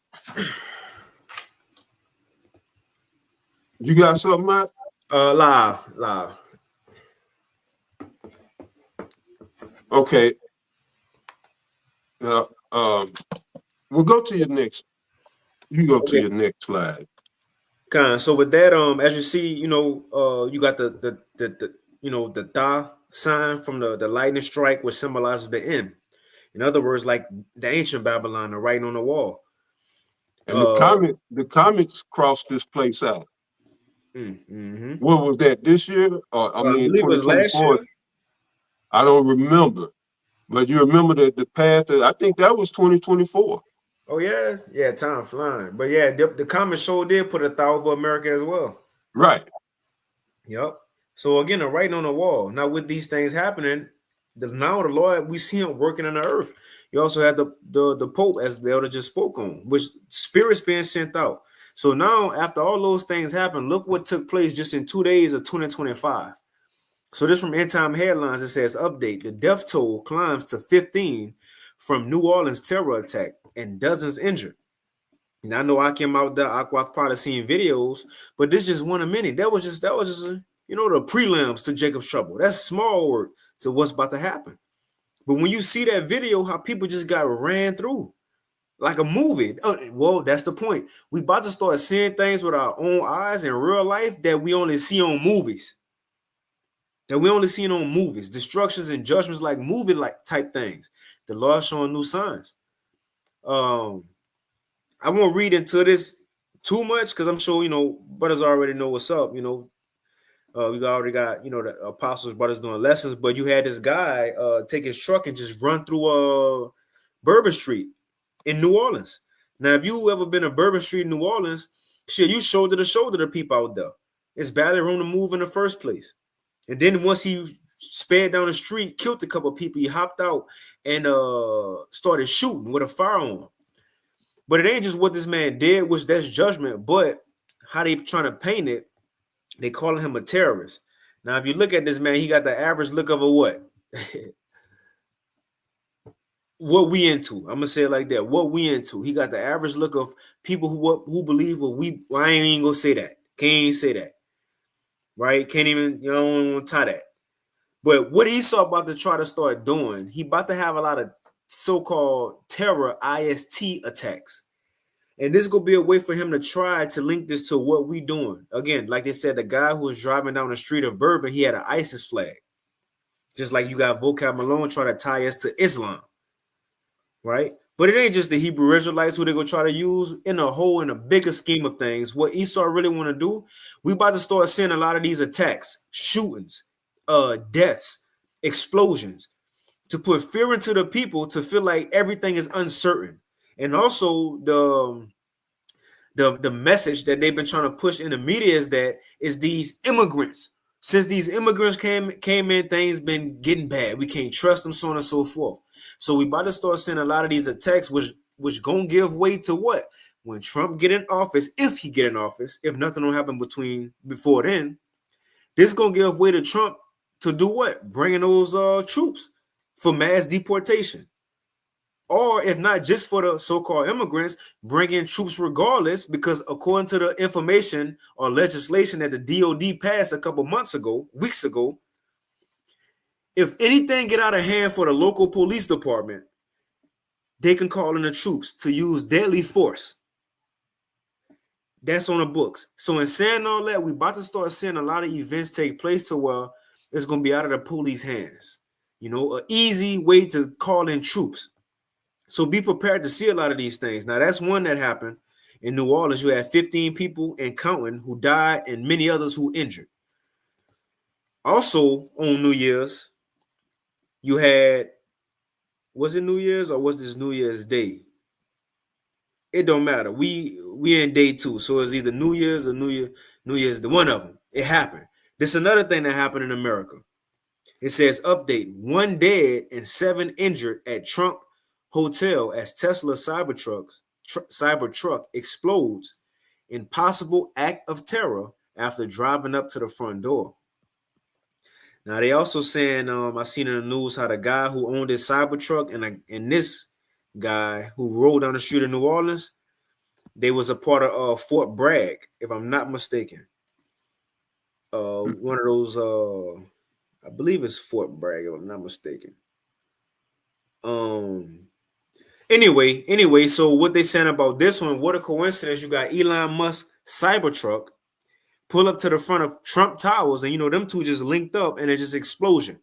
You got something, Matt? Live. Okay. Uh, um, we'll go to your next. You go to Okay. your next slide. Kind of. So with that, as you see, you got the the Da sign from the lightning strike, which symbolizes the end. In other words, like the ancient Babylon, the writing on the wall. And Uh, the comics crossed this place out. mm-hmm. What was that this year? Or I I mean, believe it was last 2024. year. I don't remember, but you remember the path. I think that was 2024. Oh yeah, yeah, time flying. But yeah, the comic show did put a thought over America as well. Right. Yep. So again, the writing on the wall. Now with these things happening, now the Lord, we see him working in the earth. You also had the Pope, as the elder just spoke on, which spirits being sent out. So now, after all those things happened, look what took place just in 2 days of 2025. So this from End Time Headlines. It says, update, the death toll climbs to 15 from New Orleans terror attack and dozens injured. And I know I came out there, I've probably seen videos, but this just one of many. That was just the prelims to Jacob's trouble. That's small work to what's about to happen. But when you see that video, how people just got ran through like a movie. Well, that's the point. We about to start seeing things with our own eyes in real life that we only see on movies. That we only see on movies. Destructions and judgments like movie like type things. The Lord showing new signs. Um, I won't read into this too much because I'm sure brothers already know what's up. We already got the apostles brothers doing lessons, but you had this guy take his truck and just run through Bourbon Street in New Orleans. Now, if you ever been to Bourbon Street in New Orleans, shit, you shoulder to shoulder the people out there. It's barely room to move in the first place. And then once he sped down the street, killed a couple of people, he hopped out and started shooting with a firearm. But it ain't just what this man did, which that's judgment, but how they trying to paint it, they calling him a terrorist. Now, if you look at this man, he got the average look of a what? What we into? I'm gonna say it like that. What we into? He got the average look of people who believe what we. Well, I ain't even gonna say that. Can't even say that. Right? Can't even. You don't want to tie that. But what Esau about to try to start doing, he about to have a lot of so-called terror IST attacks. And this is gonna be a way for him to try to link this to what we doing. Again, like they said, the guy who was driving down the street of Bourbon, he had an ISIS flag. Just like you got Vocab Malone trying to tie us to Islam, right? But it ain't just the Hebrew Israelites who they're gonna try to use in a bigger scheme of things. What Esau really want to do, we about to start seeing a lot of these attacks, shootings, deaths, explosions, to put fear into the people to feel like everything is uncertain. And also the message that they've been trying to push in the media is these immigrants. Since these immigrants came in, things been getting bad. We can't trust them, so on and so forth. So we about to start seeing a lot of these attacks, which gonna give way to what? When Trump get in office, if he get in office, if nothing will happen before then, this gonna give way to Trump to do what? Bringing those troops for mass deportation. Or if not just for the so-called immigrants, bring in troops regardless, because according to the information or legislation that the DOD passed a couple weeks ago, if anything get out of hand for the local police department, they can call in the troops to use deadly force. That's on the books. So in saying all that, we about to start seeing a lot of events take place to where it's going to be out of the police hands. An easy way to call in troops. So be prepared to see a lot of these things. Now, that's one that happened in New Orleans. You had 15 people and counting who died and many others who injured. Also on New Year's, you had, was it New Year's or was this New Year's Day? It don't matter. We in day 2, so it's either New Year's or New Year's. The one of them. It happened. This is another thing that happened in America. It says update: 1 dead and 7 injured at Trump Hotel as Tesla Cybertruck explodes in possible act of terror after driving up to the front door. Now they also saying, I seen in the news how the guy who owned this Cybertruck and this guy who rode down the street in New Orleans, they was a part of Fort Bragg, if I'm not mistaken. One of those, I believe it's Fort Bragg, if I'm not mistaken. Anyway, so what they saying about this one? What a coincidence! You got Elon Musk Cybertruck pull up to the front of Trump Towers, and them two just linked up, and it's just explosion.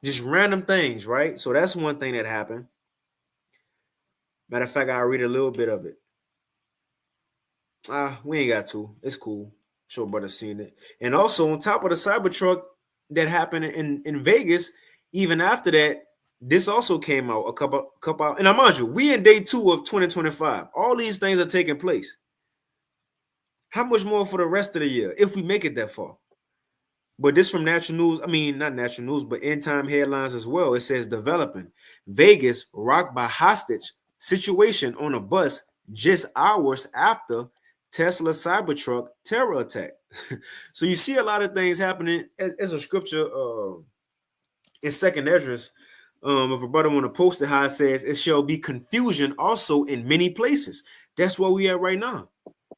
Just random things, right? So that's one thing that happened. Matter of fact, I'll read a little bit of it. We ain't got to. It's cool. Sure, brother, seen it. And also on top of the Cybertruck that happened in Vegas, even after that, this also came out a couple. And I mind you, we in day 2 of 2025. All these things are taking place. How much more for the rest of the year if we make it that far? But this from Natural News. I mean, not Natural News, but End Time Headlines as well. It says developing Vegas rocked by hostage situation on a bus just hours after Tesla Cybertruck terror attack. So you see a lot of things happening. As a scripture in Second Esdras, if a brother want to post it, how it says, it shall be confusion also in many places. That's where we at right now.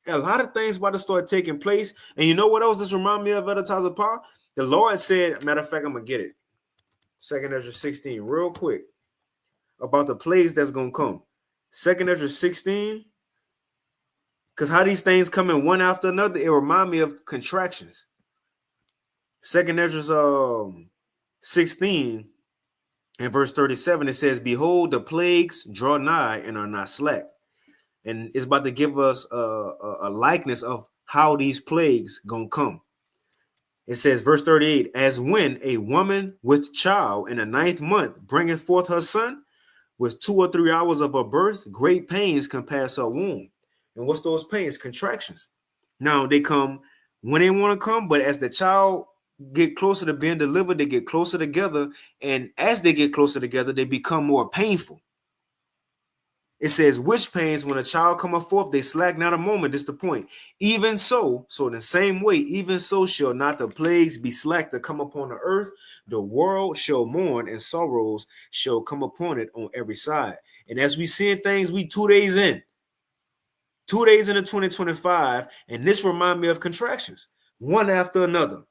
A lot of things about to start taking place. And you know what else this remind me of, Advertiser Paul? The Lord said, matter of fact, I'm going to get it. 2nd Esdras 16, real quick, about the plagues that's going to come. 2nd Esdras 16, because how these things come in one after another, it remind me of contractions. 2nd Esdras 16 and verse 37, it says, behold, the plagues draw nigh and are not slack. And it's about to give us a likeness of how these plagues gonna come. It says, verse 38, as when a woman with child in the 9th month bringeth forth her son, with 2 or 3 hours of her birth, great pains compass her womb. And what's those pains? Contractions. Now they come when they want to come, but as the child get closer to being delivered, they get closer together. And as they get closer together, they become more painful. It says, which pains when a child cometh forth, they slack not a moment. This is the point. Even so in the same way, even so shall not the plagues be slack to come upon the earth. The world shall mourn and sorrows shall come upon it on every side. And as we seeing things, we 2 days in. 2 days into 2025, and this remind me of contractions, one after another.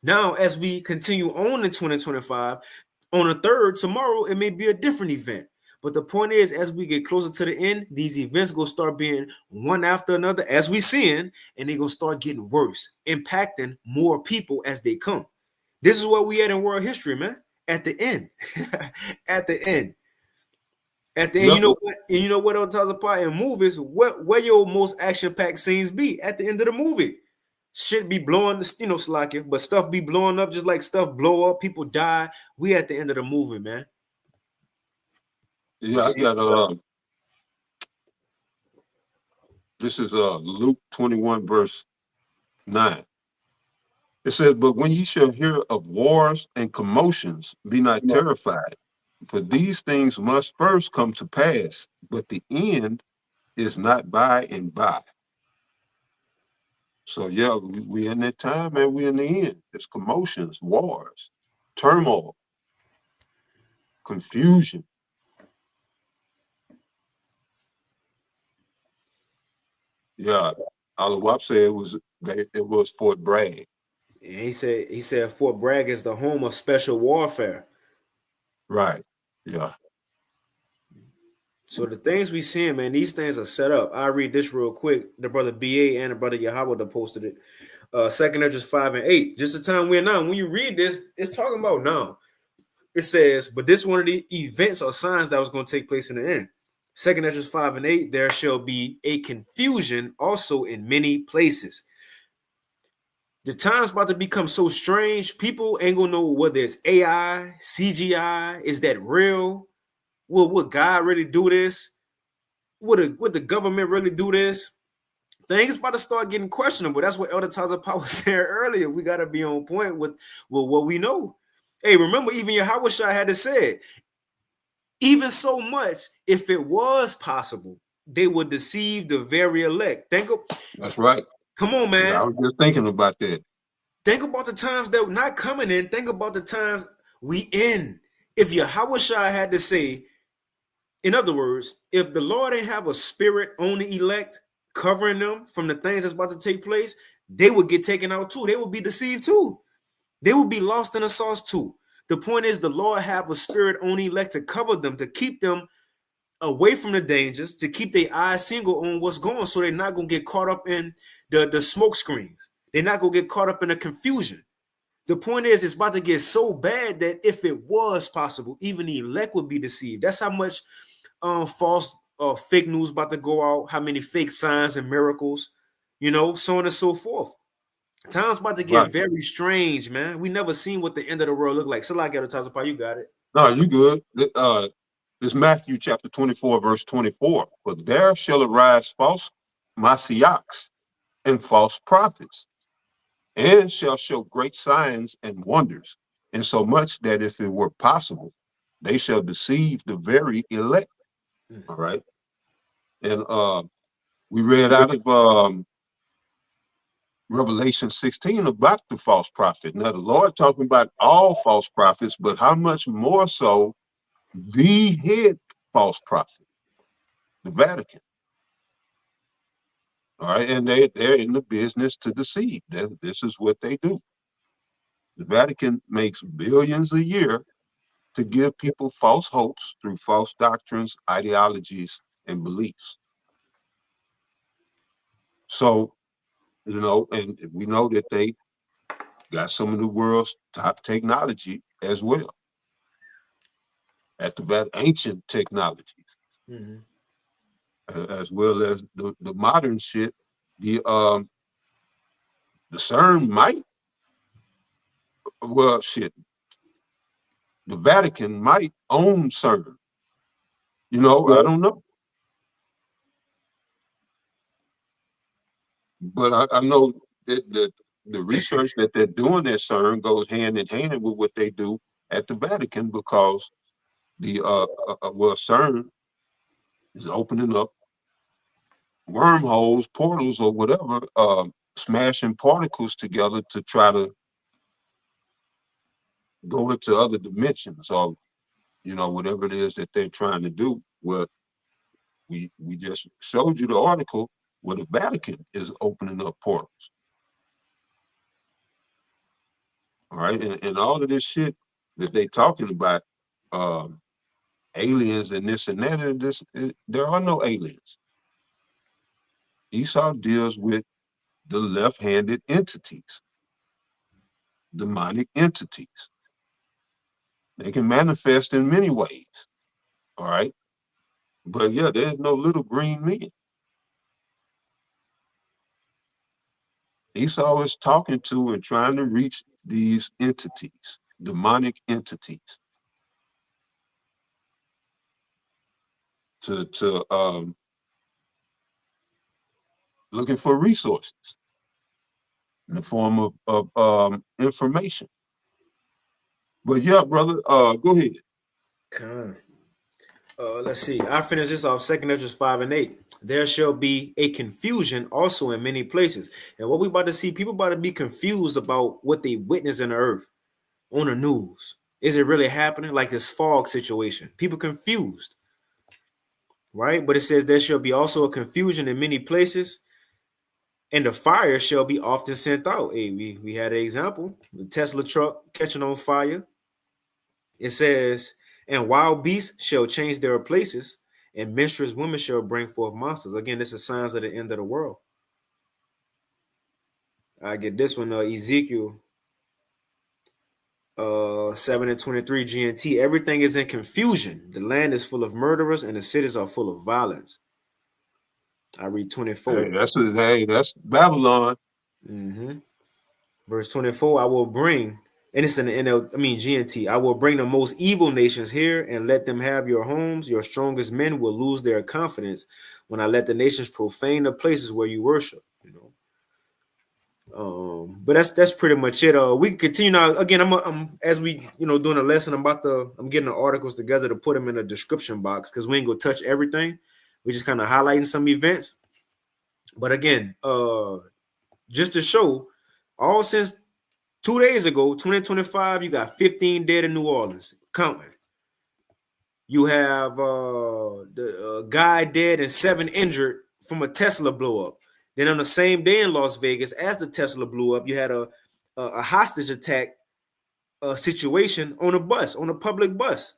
Now, as we continue on in 2025, on the 3rd, tomorrow, it may be a different event. But the point is, as we get closer to the end, these events going to start being one after another, as we seeing, and they're going to start getting worse, impacting more people as they come. This is where we at in world history, man. At the end. At the end. At the end, Yep. you know what? And you know what else apart in movies? Where your most action-packed scenes be at the end of the movie? Shit be blowing, slacking, but stuff be blowing up just like stuff blow up. People die. We at the end of the movie, man. Yeah, I got this is Luke 21 verse 9. It says, but when ye shall hear of wars and commotions, be not terrified, for these things must first come to pass, but the end is not by and by. So yeah, we in that time, and we in the end. It's commotions, wars, turmoil, confusion. Yeah, Al-Wap said it was Fort Bragg. And he said Fort Bragg is the home of special warfare. Right. Yeah. So the things we seeing, man, these things are set up. I'll read this real quick. The brother BA and the brother Yahweh posted it. 2nd Esdras 5 and 8. Just the time we're now. When you read this, it's talking about now. It says, but this one of the events or signs that was going to take place in the end. 2nd Esdras 5 and 8, there shall be a confusion also in many places. The time's about to become so strange. People ain't gonna know whether it's AI, CGI, is that real? Will God really do this? would the government really do this? Things about to start getting questionable. That's what Elder Taza Power was saying earlier. We got to be on point with what we know. Hey, remember, even Yahweh Shai had to say it. Even so much, if it was possible, they would deceive the very elect. That's right. Come on, man. I was just thinking about that. Think about the times that we're not coming in. Think about the times we in. If Yahweh Shai had to say, in other words, if the Lord didn't have a spirit on the elect covering them from the things that's about to take place, they would get taken out too. They would be deceived too. They would be lost in the sauce too. The point is, the Lord have a spirit on the elect to cover them, to keep them away from the dangers, to keep their eyes single on what's going, so they're not going to get caught up in the smoke screens. They're not going to get caught up in the confusion. The point is, it's about to get so bad that if it was possible, even the elect would be deceived. That's how much false fake news about to go out, how many fake signs and miracles, so on and so forth. Time's about to get very strange, man. We never seen what the end of the world look like. So like Advertiser, you got it. No, you good. This Matthew chapter 24, verse 24. For there shall arise false messiahs and false prophets, and shall show great signs and wonders, insomuch that if it were possible, they shall deceive the very elect. All right. And we read out of Revelation 16 about the false prophet. Now, the Lord talking about all false prophets, but how much more so the head false prophet, the Vatican. All right. And they're in the business to deceive. This is what they do. The Vatican makes billions a year to give people false hopes through false doctrines, ideologies, and beliefs. So, and we know that they got some of the world's top technology as well, at the ancient technologies, as well as the modern shit. The CERN might, well, shit, the Vatican might own CERN. I don't know. But I know that the research that they're doing at CERN goes hand in hand with what they do at the Vatican, because the CERN is opening up wormholes, portals, or whatever, smashing particles together to try to go into other dimensions, or whatever it is that they're trying to do. Well, we just showed you the article where the Vatican is opening up portals. All right, and all of this shit that they talking about, aliens and this and that, and there are no aliens. Esau deals with the left-handed entities, demonic entities. They can manifest in many ways. All right, but yeah, there's no little green men. Esau is talking to and trying to reach these entities, demonic entities, to looking for resources in the form of information. But yeah, brother, go ahead. Let's see. I finish this off. 2 Esdras 5 and 8. There shall be a confusion also in many places. And what we about to see, people about to be confused about what they witness in the earth on the news. Is it really happening? Like this fog situation. People confused. Right? But it says there shall be also a confusion in many places, and the fire shall be often sent out. Hey, we had an example. The Tesla truck catching on fire. It says, and wild beasts shall change their places, and menstruous women shall bring forth monsters. Again, this is signs of the end of the world. I get this one, Ezekiel 7 and 23 GNT. Everything is in confusion. The land is full of murderers, and the cities are full of violence. I read 24. That's Babylon. Verse 24, I will bring And it's an NL, I mean GNT. I will bring the most evil nations here and let them have your homes. Your strongest men will lose their confidence when I let the nations profane the places where you worship. You know. But that's pretty much it. We can continue now. Again, I'm as we doing a lesson. I'm getting the articles together to put them in the description box because we ain't gonna touch everything. We're just kind of highlighting some events. But again, just to show, all since 2 days ago, 2025, you got 15 dead in New Orleans, counting. You have the guy dead and 7 injured from a Tesla blow up. Then on the same day in Las Vegas, as the Tesla blew up, you had a hostage attack situation on a bus, on a public bus,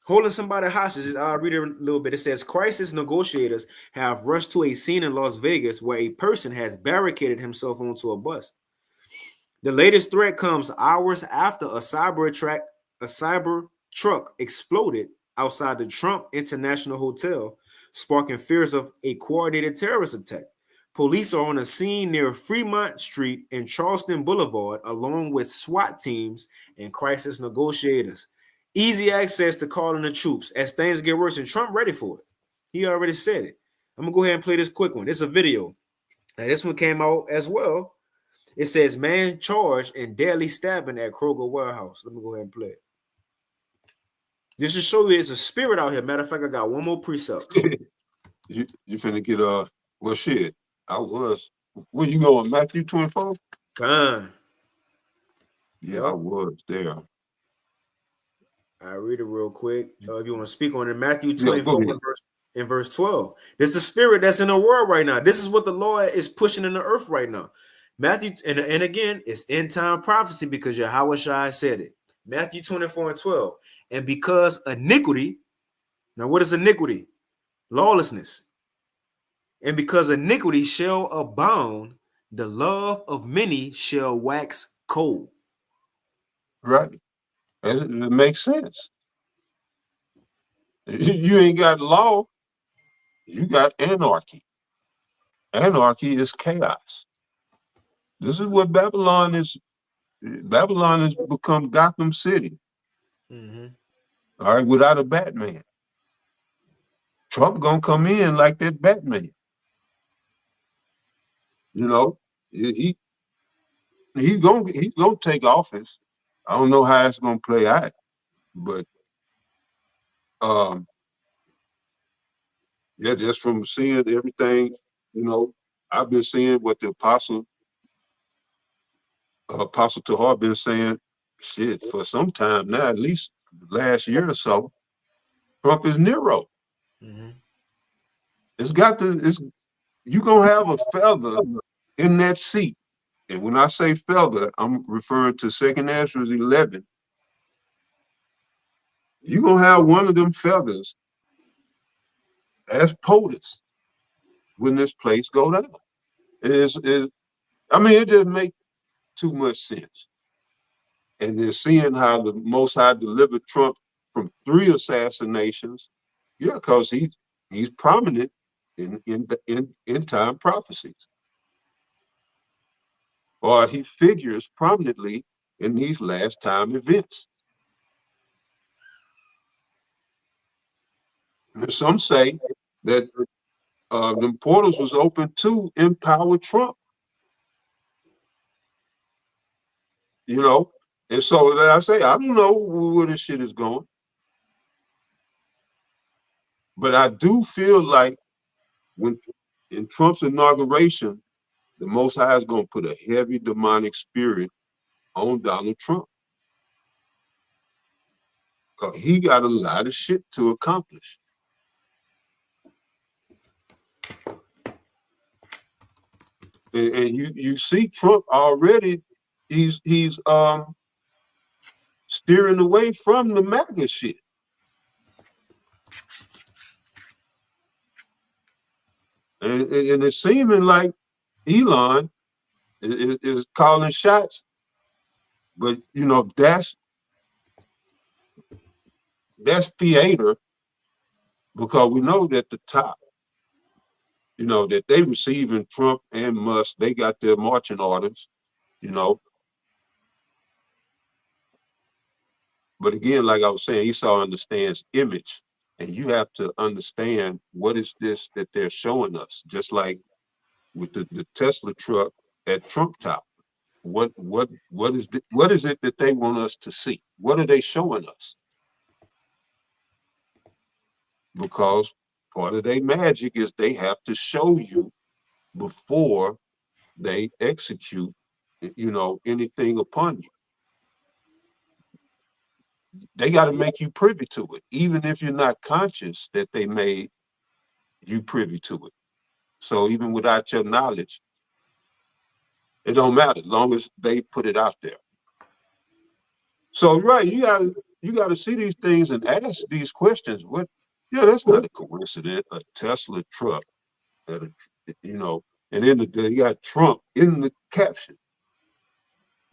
holding somebody hostage. I'll read it a little bit. It says crisis negotiators have rushed to a scene in Las Vegas where a person has barricaded himself onto a bus. The latest threat comes hours after a cyber truck exploded outside the Trump International Hotel, sparking fears of a coordinated terrorist attack. Police are on a scene near Fremont Street and Charleston Boulevard, along with SWAT teams and crisis negotiators. Easy access to calling the troops as things get worse, and Trump ready for it. He already said it. I'm gonna go ahead and play this quick one. It's a video. Now, this one came out as well. It says, man charged in deadly stabbing at Kroger warehouse. Let me go ahead and play it. This to show you there's a spirit out here. Matter of fact, I got one more precept. you finna get well shit. I was. Where you going, Matthew 24? Fine. Yeah, yep. I was there. I read it real quick. If you want to speak on it, Matthew 24 in verse 12. There's a spirit that's in the world right now. This is what the Lord is pushing in the earth right now. Matthew, and again, it's end time prophecy because Yahweh Shai said it. Matthew 24 and 12. And because iniquity, now what is iniquity? Lawlessness. And because iniquity shall abound, the love of many shall wax cold. Right. It makes sense. You ain't got law, you got anarchy. Anarchy is chaos. This is what Babylon is. Babylon has become Gotham City. Mm-hmm. All right, without a Batman. Trump gonna come in like that Batman. You know, he's gonna take office. I don't know how it's gonna play out, but yeah, just from seeing everything, I've been seeing what the Apostle Tahar been saying, shit, for some time now, at least last year or so. Trump is Nero. Mm-hmm. You gonna have a feather in that seat. And when I say feather, I'm referring to 2nd Ezra 11. You're gonna have one of them feathers as POTUS when this place go down. It just makes too much sense. And then seeing how the Most High delivered Trump from 3 assassinations, yeah, because he's prominent in end time prophecies. Or he figures prominently in these last time events. And some say that the portals was open to empower Trump. And so I say, I don't know where this shit is going. But I do feel like when in Trump's inauguration, the Most High is going to put a heavy demonic spirit on Donald Trump. Because he got a lot of shit to accomplish. And you see Trump already, he's steering away from the MAGA shit. And it's seeming like Elon is calling shots, but that's theater, because we know that the top, that they receiving Trump and Musk, they got their marching orders, But again, like I was saying, Esau understands image, and you have to understand what is this that they're showing us. Just like with the Tesla truck at Trump Tower, what is it that they want us to see? What are they showing us? Because part of their magic is they have to show you before they execute, anything upon you. They got to make you privy to it, even if you're not conscious that they made you privy to it. So even without your knowledge, it don't matter as long as they put it out there. So right, you got to see these things and ask these questions. What? Yeah, that's not a coincidence. A Tesla truck, and then you got Trump in the caption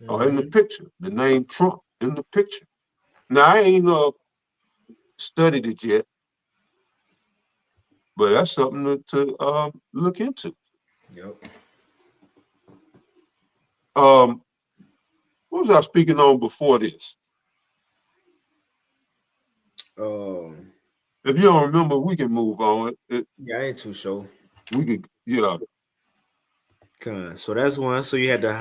or in the picture. The name Trump in the picture. Now I ain't studied it yet, but that's something to look into. Yep. What was I speaking on before this? If you don't remember, we can move on. Yeah, I ain't too sure. We could, So that's one. So you had the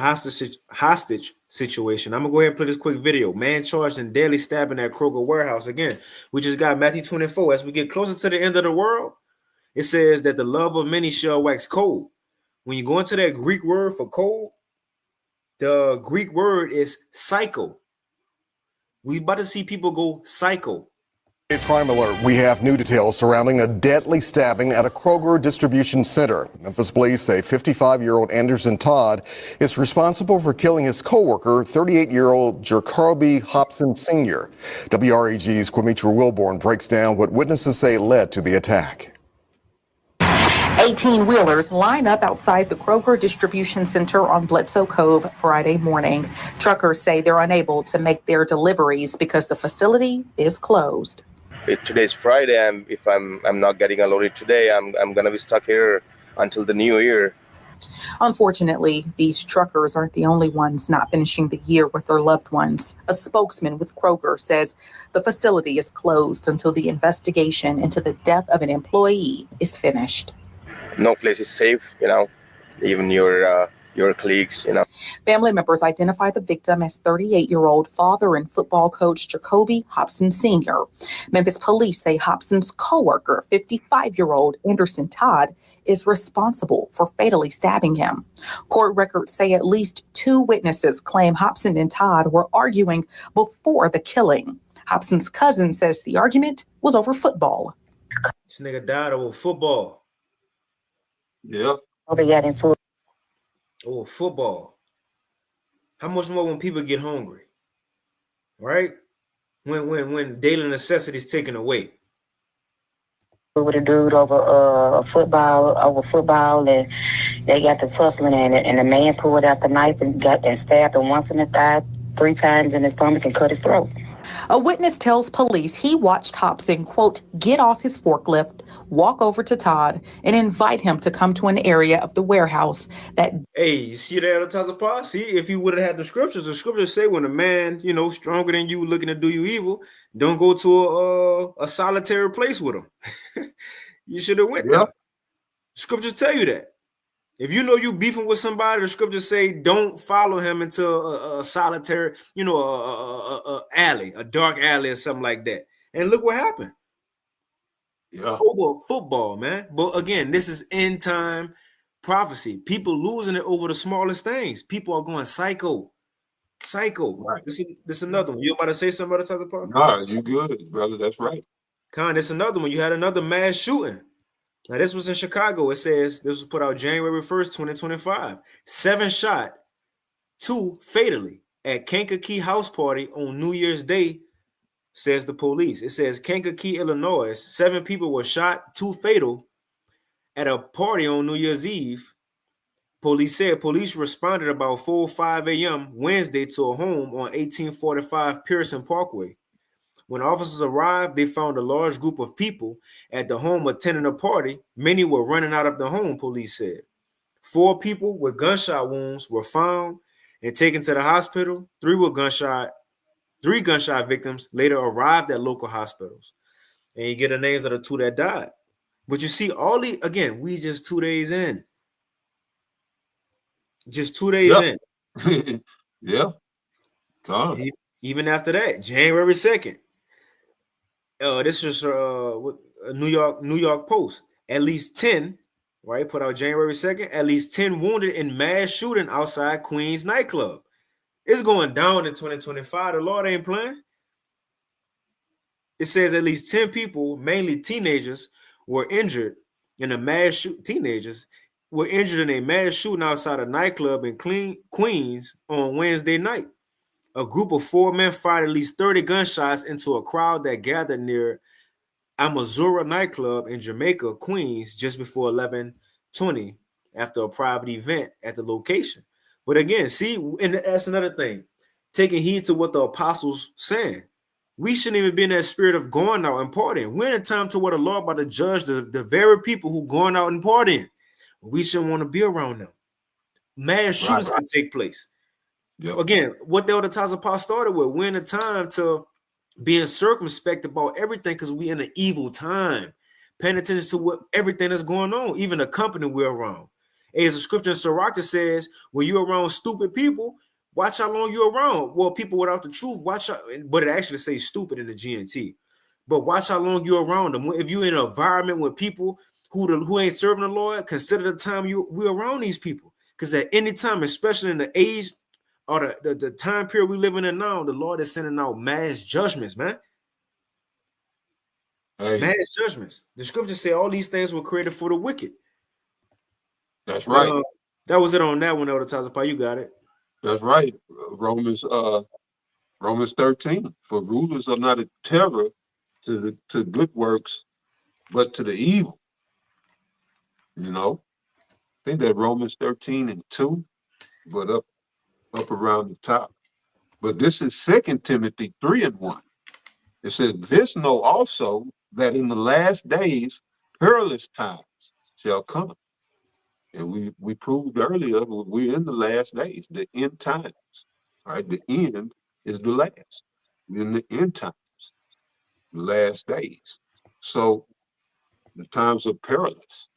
hostage situation. I'm gonna go ahead and play this quick video. Man charged in deadly stabbing at Kroger warehouse. Again, we just got Matthew 24. As we get closer to the end of the world, it says that the love of many shall wax cold. When you go into that Greek word for cold, the Greek word is psycho. We about to see people go psycho. It's Crime Alert. We have new details surrounding a deadly stabbing at a Kroger distribution center. Memphis police say 55-year-old Anderson Todd is responsible for killing his co-worker, 38-year-old Jacoby Hobson Sr. WREG's Quimitra Wilborn breaks down what witnesses say led to the attack. 18-wheelers line up outside the Kroger distribution center on Bledsoe Cove Friday morning. Truckers say they're unable to make their deliveries because the facility is closed. Today's Friday. If I'm not getting unloaded today, I'm gonna be stuck here until the new year. Unfortunately, these truckers aren't the only ones not finishing the year with their loved ones. A spokesman with Kroger says the facility is closed until the investigation into the death of an employee is finished. No place is safe, even your colleagues, Family members identify the victim as 38-year-old father and football coach Jacoby Hobson Sr. Memphis police say Hobson's co-worker, 55-year-old Anderson Todd, is responsible for fatally stabbing him. Court records say at least 2 witnesses claim Hobson and Todd were arguing before the killing. Hobson's cousin says the argument was over football. This nigga died over football. Yeah. They got into it. Oh, football. How much more when people get hungry, right? When daily necessities taken away. With a dude over football, and they got the tussling in it, and the man pulled out the knife and stabbed him once in the thigh, 3 times in his stomach, and cut his throat. A witness tells police he watched Hobson, quote, get off his forklift, walk over to Todd, and invite him to come to an area of the warehouse that... Hey, you see that at the top? See, if you would have had the scriptures say when a man, stronger than you looking to do you evil, don't go to a solitary place with him. You should have went there. Scriptures tell you that. If you know you beefing with somebody, the scriptures say don't follow him into a solitary, a alley, a dark alley or something like that. And look what happened. Yeah. Over football, man. But again, this is end time prophecy. People losing it over the smallest things. People are going psycho. Right. This is another one. You about to say something about the type of part? Nah, you good, brother. That's right. Con, it's another one. You had another mass shooting. Now, this was in Chicago. It says this was put out January 1st, 2025. 7 shot, 2 fatally at Kankakee house party on New Year's Day, says the police. It says Kankakee, Illinois. 7 people were shot, 2 fatal at a party on New Year's Eve. Police said police responded about 4:05 a.m. Wednesday to a home on 1845 Pearson Parkway. When officers arrived, they found a large group of people at the home attending a party. Many were running out of the home, police said. 4 people with gunshot wounds were found and taken to the hospital. 3 3 gunshot victims later arrived at local hospitals. And you get the names of the 2 that died. But you see, again, we just 2 days in. Just 2 days in. Yeah. God. Even after that, January 2nd. This is New York Post. At least 10, right? Put out January 2nd. At least 10 wounded in mass shooting outside Queens nightclub. It's going down in 2025. The Lord ain't playing. It says at least 10 people, mainly teenagers, were injured in a Teenagers were injured in a mass shooting outside a nightclub in Queens on Wednesday night. A group of 4 men fired at least 30 gunshots into a crowd that gathered near Amazura nightclub in Jamaica, Queens, just before 11:20 after a private event at the location. But again, see, and that's another thing, taking heed to what the apostles saying. We shouldn't even be in that spirit of going out and partying. We're in a time to where the Lord about to judge the very people who going out and partying. We shouldn't want to be around them. Mass shootings can take place. Yep. Again, what the Elder Taz Apostle started with, we're in a time to being circumspect about everything because we're in an evil time. Paying attention to what everything that's going on, even the company we're around. As the scripture in Sirach says, when you're around stupid people, watch how long you're around. Well, people without the truth, watch out, but it actually says stupid in the GNT. But watch how long you're around them. If you're in an environment with people who ain't serving the Lord, consider the time we're around these people. Because at any time, especially in the age or the time period we living in now, the Lord is sending out mass judgments, man. Hey. Mass judgments. The scriptures say all these things were created for the wicked. That's right. That was it on that one, Elder Tazapah. You got it. That's right. Romans 13. For rulers are not a terror to good works, but to the evil. You know, I think that Romans 13:2, but up around the top. But this is 2 Timothy 3:1. It says, this know also that in the last days perilous times shall come. And we proved earlier we're in the last days, the end times. All right, the end is the last. We're in the end times, the last days. So the times are perilous.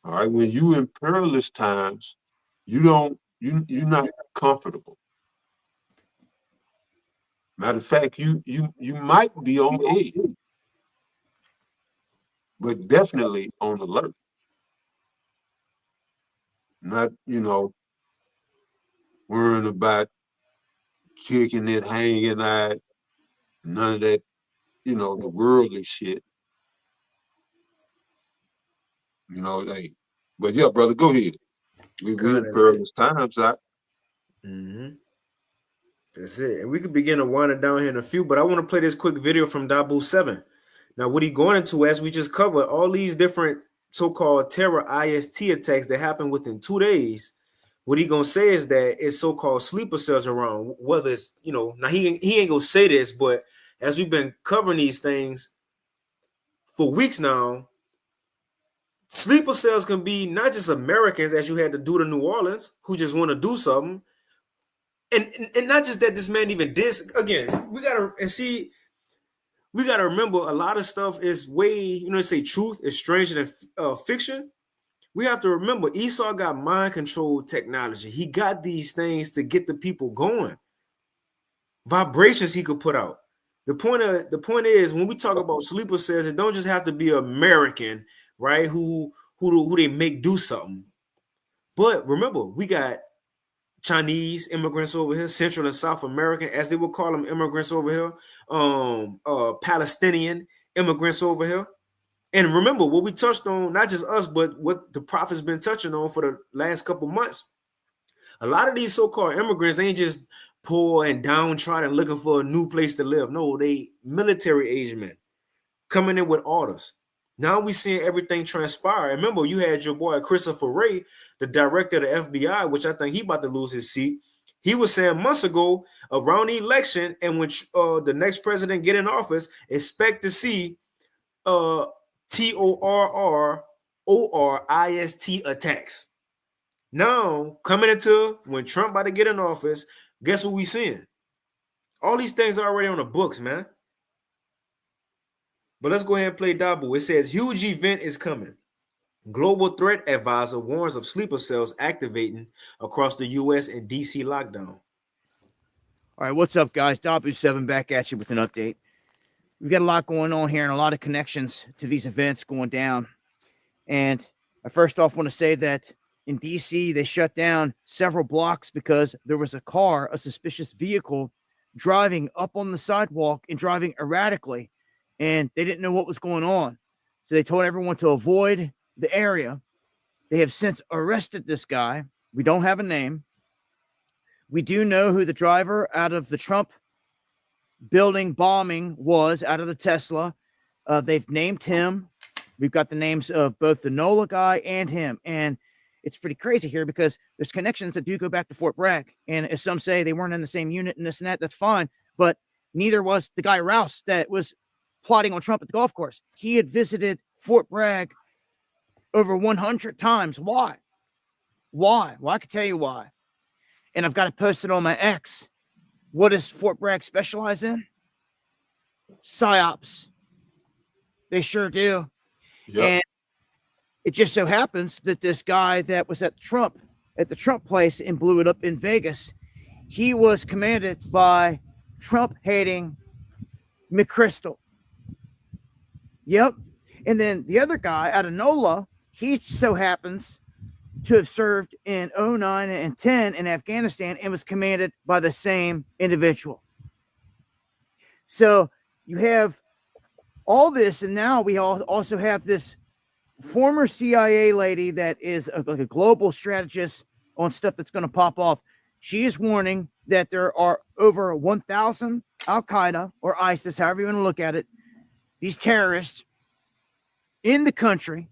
All right, when you in perilous times, you're not comfortable. Matter of fact, you might be on edge, but definitely on alert. Not, worrying about kicking it, hanging out, none of that, the worldly shit. But yeah, brother, go ahead. We in perilous times, That's it. And we could begin to wind it down here in a few, but I want to play this quick video from Dabu 7. Now, what he going into, as we just covered, all these different so-called terror IST attacks that happen within 2 days, what he gonna say is that it's so-called sleeper cells around, whether it's, now he ain't gonna say this, but as we've been covering these things for weeks now, sleeper cells can be not just Americans, as you had to do to New Orleans, who just want to do something. And not just that this man even did. Again, we gotta remember a lot of stuff is way, they say truth is stranger than fiction. We have to remember Esau got mind control technology. He got these things to get the people going. Vibrations he could put out. The point is, when we talk about sleeper cells, it don't just have to be American, right? Who they make do something. But remember, we got Chinese immigrants over here, Central and South American, as they would call them, immigrants over here, Palestinian immigrants over here. And remember what we touched on, not just us, but what the prophet's been touching on for the last couple months. A lot of these so-called immigrants ain't just poor and downtrodden looking for a new place to live. No, they military age men coming in with orders. Now we seeing everything transpire. Remember, you had your boy Christopher Wray, the director of the FBI, which I think he about to lose his seat. He was saying months ago around the election, and when the next president get in office, expect to see terrorist attacks. Now, coming into when Trump about to get in office, guess what we seeing? All these things are already on the books, man. But let's go ahead and play Dabu. It says huge event is coming. Global threat advisor warns of sleeper cells activating across the U.S. and D.C. lockdown. All right, what's up, guys? Dabu7 back at you with an update. We've got a lot going on here and a lot of connections to these events going down. And I first off want to say that in D.C., they shut down several blocks because there was a suspicious vehicle, driving up on the sidewalk and driving erratically. And they didn't know what was going on. So they told everyone to avoid the area. They have since arrested this guy. We don't have a name. We do know who the driver out of the Trump building bombing was, out of the Tesla. They've named him. We've got the names of both the NOLA guy and him. And it's pretty crazy here because there's connections that do go back to Fort Bragg. And as some say, they weren't in the same unit and this and that. That's fine. But neither was the guy Rouse that was plotting on Trump at the golf course. He had visited Fort Bragg over 100 times. Why? Well, I can tell you why. And I've got it posted on my X. What does Fort Bragg specialize in? PsyOps. They sure do. Yep. And it just so happens that this guy that was at the Trump place and blew it up in Vegas, he was commanded by Trump-hating McChrystal. Yep. And then the other guy out of NOLA, he so happens to have served in 09 and 10 in Afghanistan and was commanded by the same individual. So you have all this, and now we also have this former CIA lady that is like a global strategist on stuff that's going to pop off. She is warning that there are over 1,000 Al-Qaeda or ISIS, however you want to look at it, these terrorists in the country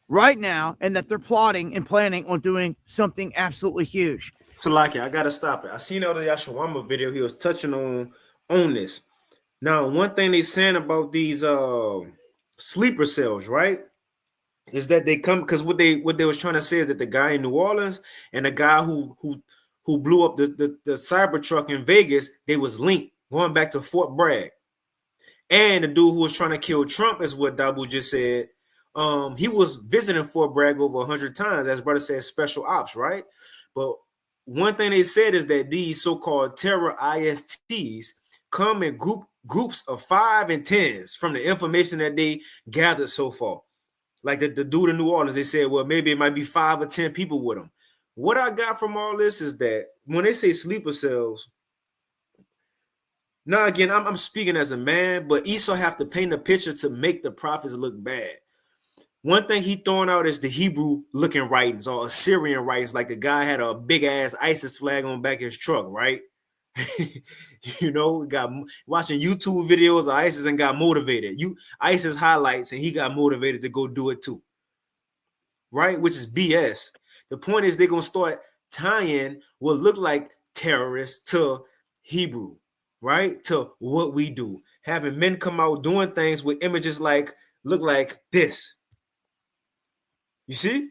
right now, and that they're plotting and planning on doing something absolutely huge. Salaki, I gotta stop it. I seen out the Yashawama video. He was touching on this. Now, one thing they saying about these sleeper cells, right, is that they come because what they was trying to say is that the guy in New Orleans and the guy who blew up the Cybertruck in Vegas, they was linked going back to Fort Bragg. And the dude who was trying to kill Trump, is what Dabu just said. He was visiting Fort Bragg over 100 times, as brother said, special ops, right? But one thing they said is that these so-called terror ISTs come in groups of 5 and 10s from the information that they gathered so far. Like the dude in New Orleans, they said, well, maybe it might be 5 or 10 people with them. What I got from all this is that when they say sleeper cells, now again, I'm speaking as a man, but Esau have to paint a picture to make the prophets look bad. One thing he throwing out is the Hebrew looking writings or Assyrian writings, like the guy had a big ass ISIS flag on the back of his truck, right? You know, got watching YouTube videos of ISIS and got motivated. ISIS highlights and he got motivated to go do it too, right? Which is BS. The point is they're gonna start tying what look like terrorists to Hebrew, right? To what we do, having men come out doing things with images like look like this. You see,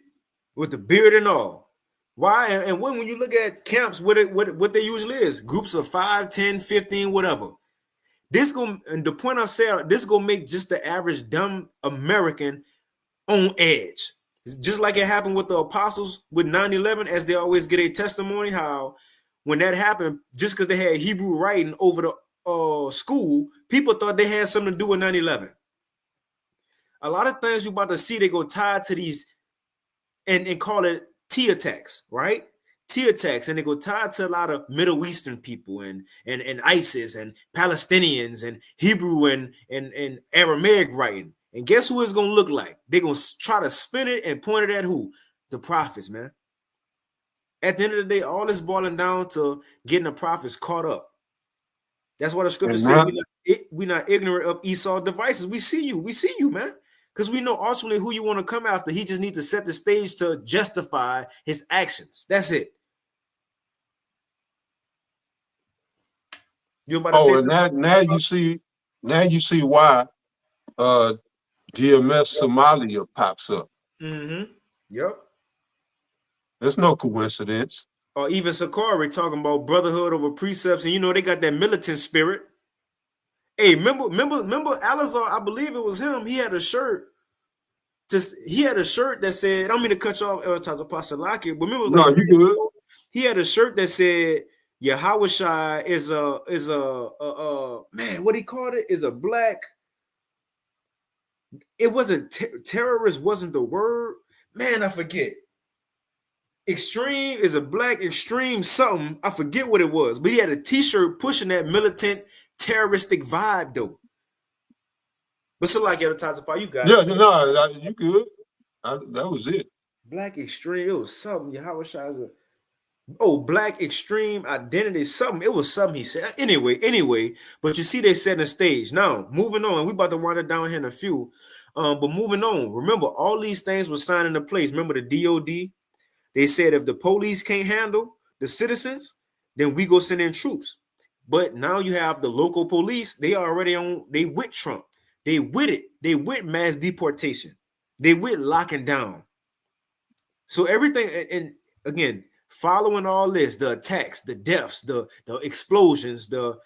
with the beard and all. Why? And when you look at camps, what they usually is, groups of 5, 10, 15, whatever. And the point I said, this gonna make just the average dumb American on edge. Just like it happened with the apostles with 9/11, as they always get a testimony, how when that happened, just because they had Hebrew writing over the school, people thought they had something to do with 9/11. A lot of things you about to see, they go tied to these and call it T attacks, right? T attacks, and they go tied to a lot of Middle Eastern people and ISIS and Palestinians and Hebrew and Aramaic writing. And guess who it's gonna look like? They're gonna try to spin it and point it at who? The prophets, man. At the end of the day, all is boiling down to getting the prophets caught up. That's why the scripture says we're not ignorant of Esau's devices. We see you, man. Because we know ultimately who you want to come after. He just needs to set the stage to justify his actions. That's it. You about to say and now you see why GMS Somalia pops up. Mm-hmm. Yep. There's no coincidence. Or even Sakari talking about brotherhood over precepts, and you know they got that militant spirit. Hey, remember Alizar? I believe it was him. He had a shirt. He had a shirt that said, I don't mean to cut you off, Eltaza Pasalaki, but remember it was No, like you good. he had a shirt that said Yahawashai is a man, what he called it is a black. It wasn't terrorist, wasn't the word. Man, I forget. Extreme is a black extreme something. I forget what it was, but he had a t-shirt pushing that militant terroristic vibe though. But so like Eltaza, you got it. No, you good. That was it. Black extreme, it was something. Yahawashai is a black extreme identity, something. It was something he said. Anyway, but you see, they set the stage. Now, moving on, we about to wind it down here in a few. But moving on, remember, all these things were signed into place. Remember the DOD? They said if the police can't handle the citizens, then we go send in troops. But now you have the local police, they with Trump. They with it. They with mass deportation. They with locking down. So everything, and again, following all this, the attacks, the deaths, the explosions, the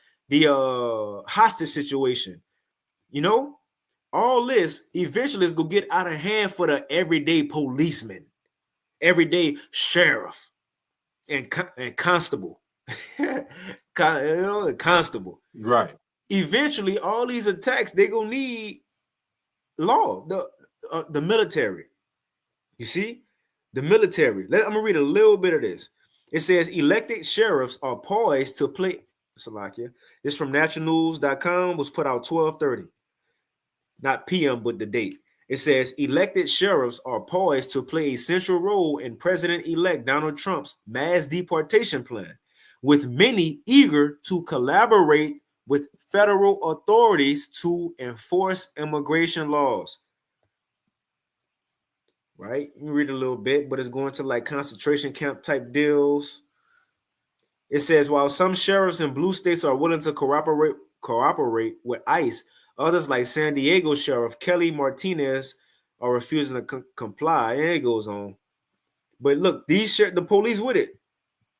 hostage situation, you know, all this eventually is gonna get out of hand for the everyday policeman, everyday sheriff, and constable, constable. Right. Eventually, all these attacks, they gonna need law, the military. You see. The military. I'm gonna read a little bit of this. It says elected sheriffs are poised to play. Salakia. This from nationalnews.com, was put out 12:30. Not PM, but the date. It says elected sheriffs are poised to play a central role in President-elect Donald Trump's mass deportation plan, with many eager to collaborate with federal authorities to enforce immigration laws. Right, you read a little bit, but it's going to like concentration camp type deals. It says while some sheriffs in blue states are willing to cooperate with ICE, others like San Diego Sheriff Kelly Martinez are refusing to comply. And it goes on. But look, the police with it.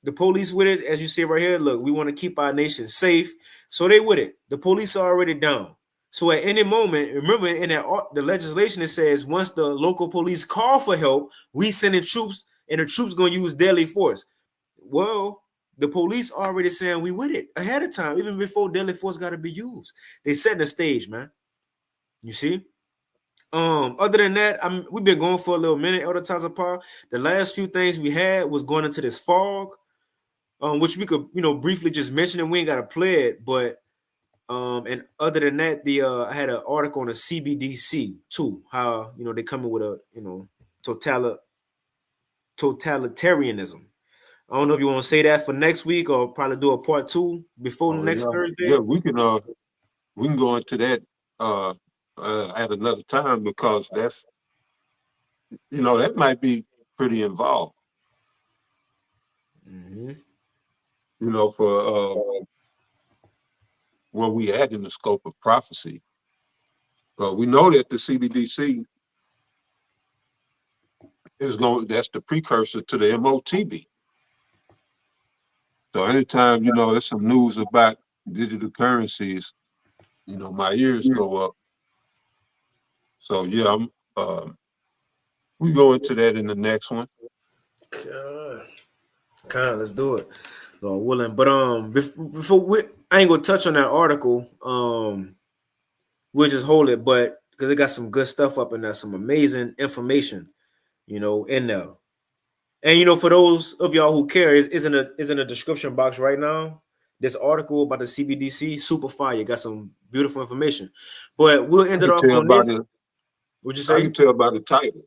The police with it, as you see right here. Look, we want to keep our nation safe, so they with it. The police are already down. So at any moment, remember in the legislation, it says once the local police call for help, we send in troops, and the troops going to use deadly force. Well, the police already saying we with it ahead of time, even before deadly force got to be used. They setting the stage, man. You see? Other than that, we've been going for a little minute, Elder Tazapar. The last few things we had was going into this fog, which we could, briefly just mention it. We ain't got to play it, but and other than that, I had an article on the CBDC too, how they coming with a totalitarianism. I don't know if you want to say that for next week or probably do a part 2 before next Thursday. Yeah, we can go into that at another time, because that's that might be pretty involved. Mm-hmm. For where we at in the scope of prophecy. We know that the CBDC that's the precursor to the MOTB. So anytime, there's some news about digital currencies, my ears go up. So yeah, we go into that in the next one. Let's do it. Lord willing. But before I ain't gonna touch on that article. We'll just hold it, but because it got some good stuff up in there, some amazing information, in there. And for those of y'all who care, is in a description box right now. This article about the CBDC, super fire. Got some beautiful information. But we'll end it off on this. What'd you say? I can tell by the title.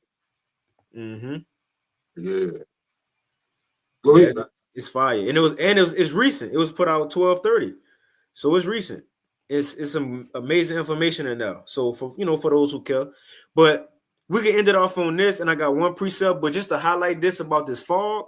Mm-hmm. Yeah. Go ahead. It's fire. And it's recent. It was put out 12:30. So it's recent. It's some amazing information in there. So for those who care. But we can end it off on this, and I got one precept, but just to highlight this about this fog.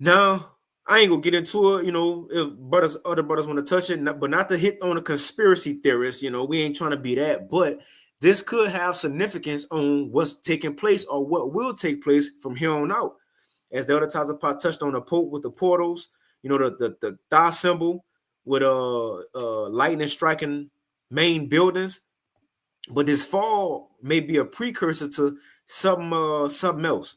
Now, I ain't gonna get into it, if other brothers want to touch it, but not to hit on a conspiracy theorist, we ain't trying to be that, but this could have significance on what's taking place or what will take place from here on out. as the other Tazapot touched on, the Pope with the portals, you know, the thigh symbol with lightning striking main buildings. But this fall may be a precursor to something else.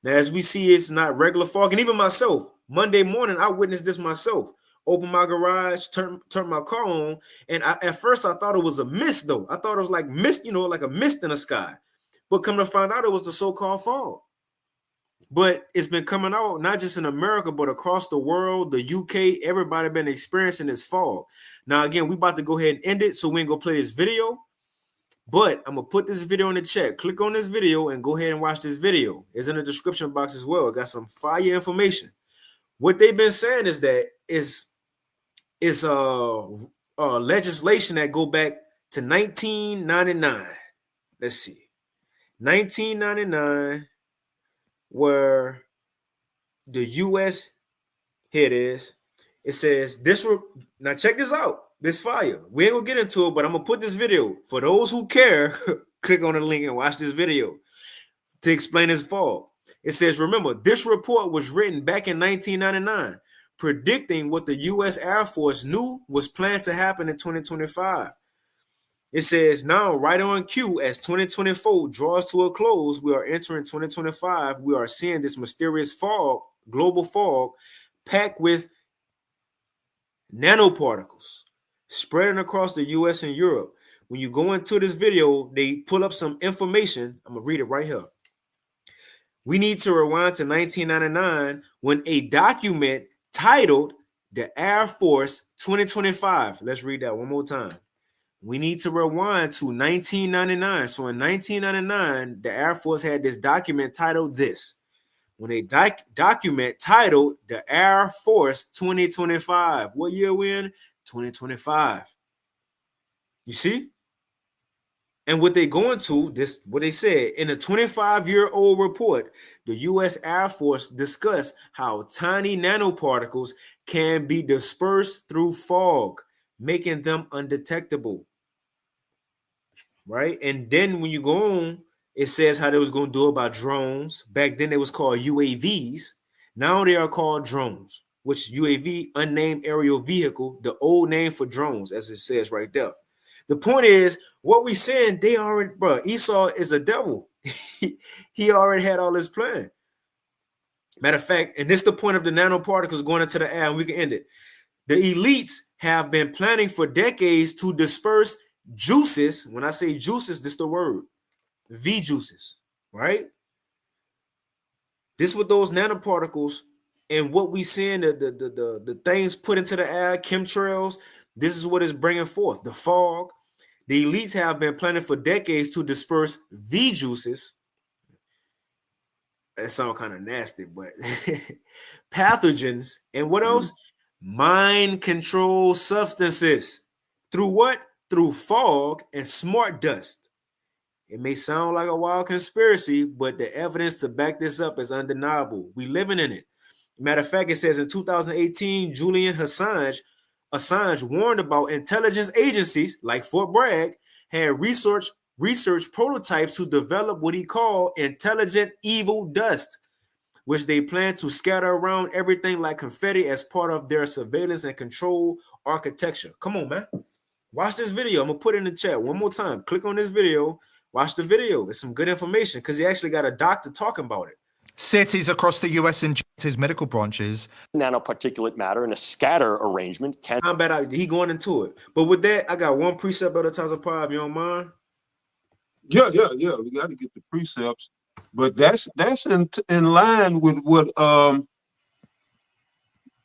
Now, as we see, it's not regular fog. And even myself, Monday morning, I witnessed this myself. Open my garage, turn my car on, and at first I thought it was a mist, though. I thought it was like mist, you know, like a mist in the sky. But come to find out, it was the so-called fog. But it's been coming out not just in America, but across the world, the UK, everybody been experiencing this fog. Now, again, we about to go ahead and end it, so we ain't gonna play this video. But I'm gonna put this video in the chat. Click on this video and go ahead and watch this video. It's in the description box as well. It got some fire information. What they've been saying is that it's legislation that go back to 1999. Let's see, 1999, where the U.S. here it is. It says this. Now check this out. This fire. We ain't gonna get into it, but I'm gonna put this video for those who care. Click on the link and watch this video to explain this fog. It says, remember, this report was written back in 1999, predicting what the U.S. Air Force knew was planned to happen in 2025. It says, now, right on cue, as 2024 draws to a close, we are entering 2025. We are seeing this mysterious fog, global fog, packed with nanoparticles spreading across the U.S. and Europe. When you go into this video, they pull up some information. I'm going to read it right here. We need to rewind to 1999 when a document titled the Air Force 2025. Let's read that one more time. We need to rewind to 1999. So in 1999, the Air Force had this document titled this. When a document titled the Air Force 2025. What year we in? 2025. You see? And what they go into, this, what they said, in a 25-year-old report, the U.S. Air Force discussed how tiny nanoparticles can be dispersed through fog, making them undetectable. Right? And then when you go on, it says how they was going to do it by drones. Back then, it was called UAVs. Now they are called drones, which UAV, unnamed aerial vehicle, the old name for drones, as it says right there. The point is, what we saying, they already, bro, Esau is a devil. He already had all this plan. Matter of fact, and this is the point of the nanoparticles going into the air, and we can end it. The elites have been planning for decades to disperse juices. When I say juices, this is the word. V juices, right? This with those nanoparticles and what we seeing, the things put into the air, chemtrails, this is what is bringing forth the fog. The elites have been planning for decades to disperse V juices. That sounds kind of nasty, but pathogens and what else? Mind control substances. Through what? Through fog and smart dust. It may sound like a wild conspiracy, but the evidence to back this up is undeniable. We living in it. Matter of fact, it says in 2018, Julian Assange warned about intelligence agencies like Fort Bragg had research prototypes to develop what he called intelligent evil dust, which they plan to scatter around everything like confetti as part of their surveillance and control architecture. Come on, man. Watch this video. I'm going to put it in the chat one more time. Click on this video. Watch the video. It's some good information because he actually got a doctor talking about it. Cities across the U.S. inject his medical branches. Nanoparticulate matter in a scatter arrangement can... I'm bad. He going into it. But with that, I got one precept of the Tazapot. You don't mind? Yeah. We got to get the precepts. But that's in line with what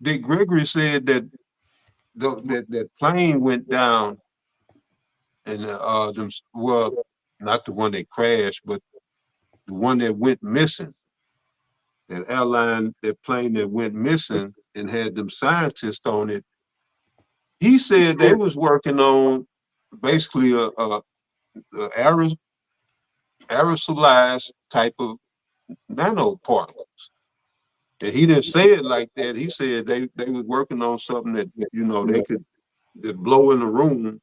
Dick Gregory said, that that plane went down, and well, not the one that crashed, but the one that went missing. That airline, that plane that went missing and had them scientists on it. He said they was working on basically a aerosolized type of nanoparticles. And he didn't say it like that. He said they was working on something that, you know, they could blow in the room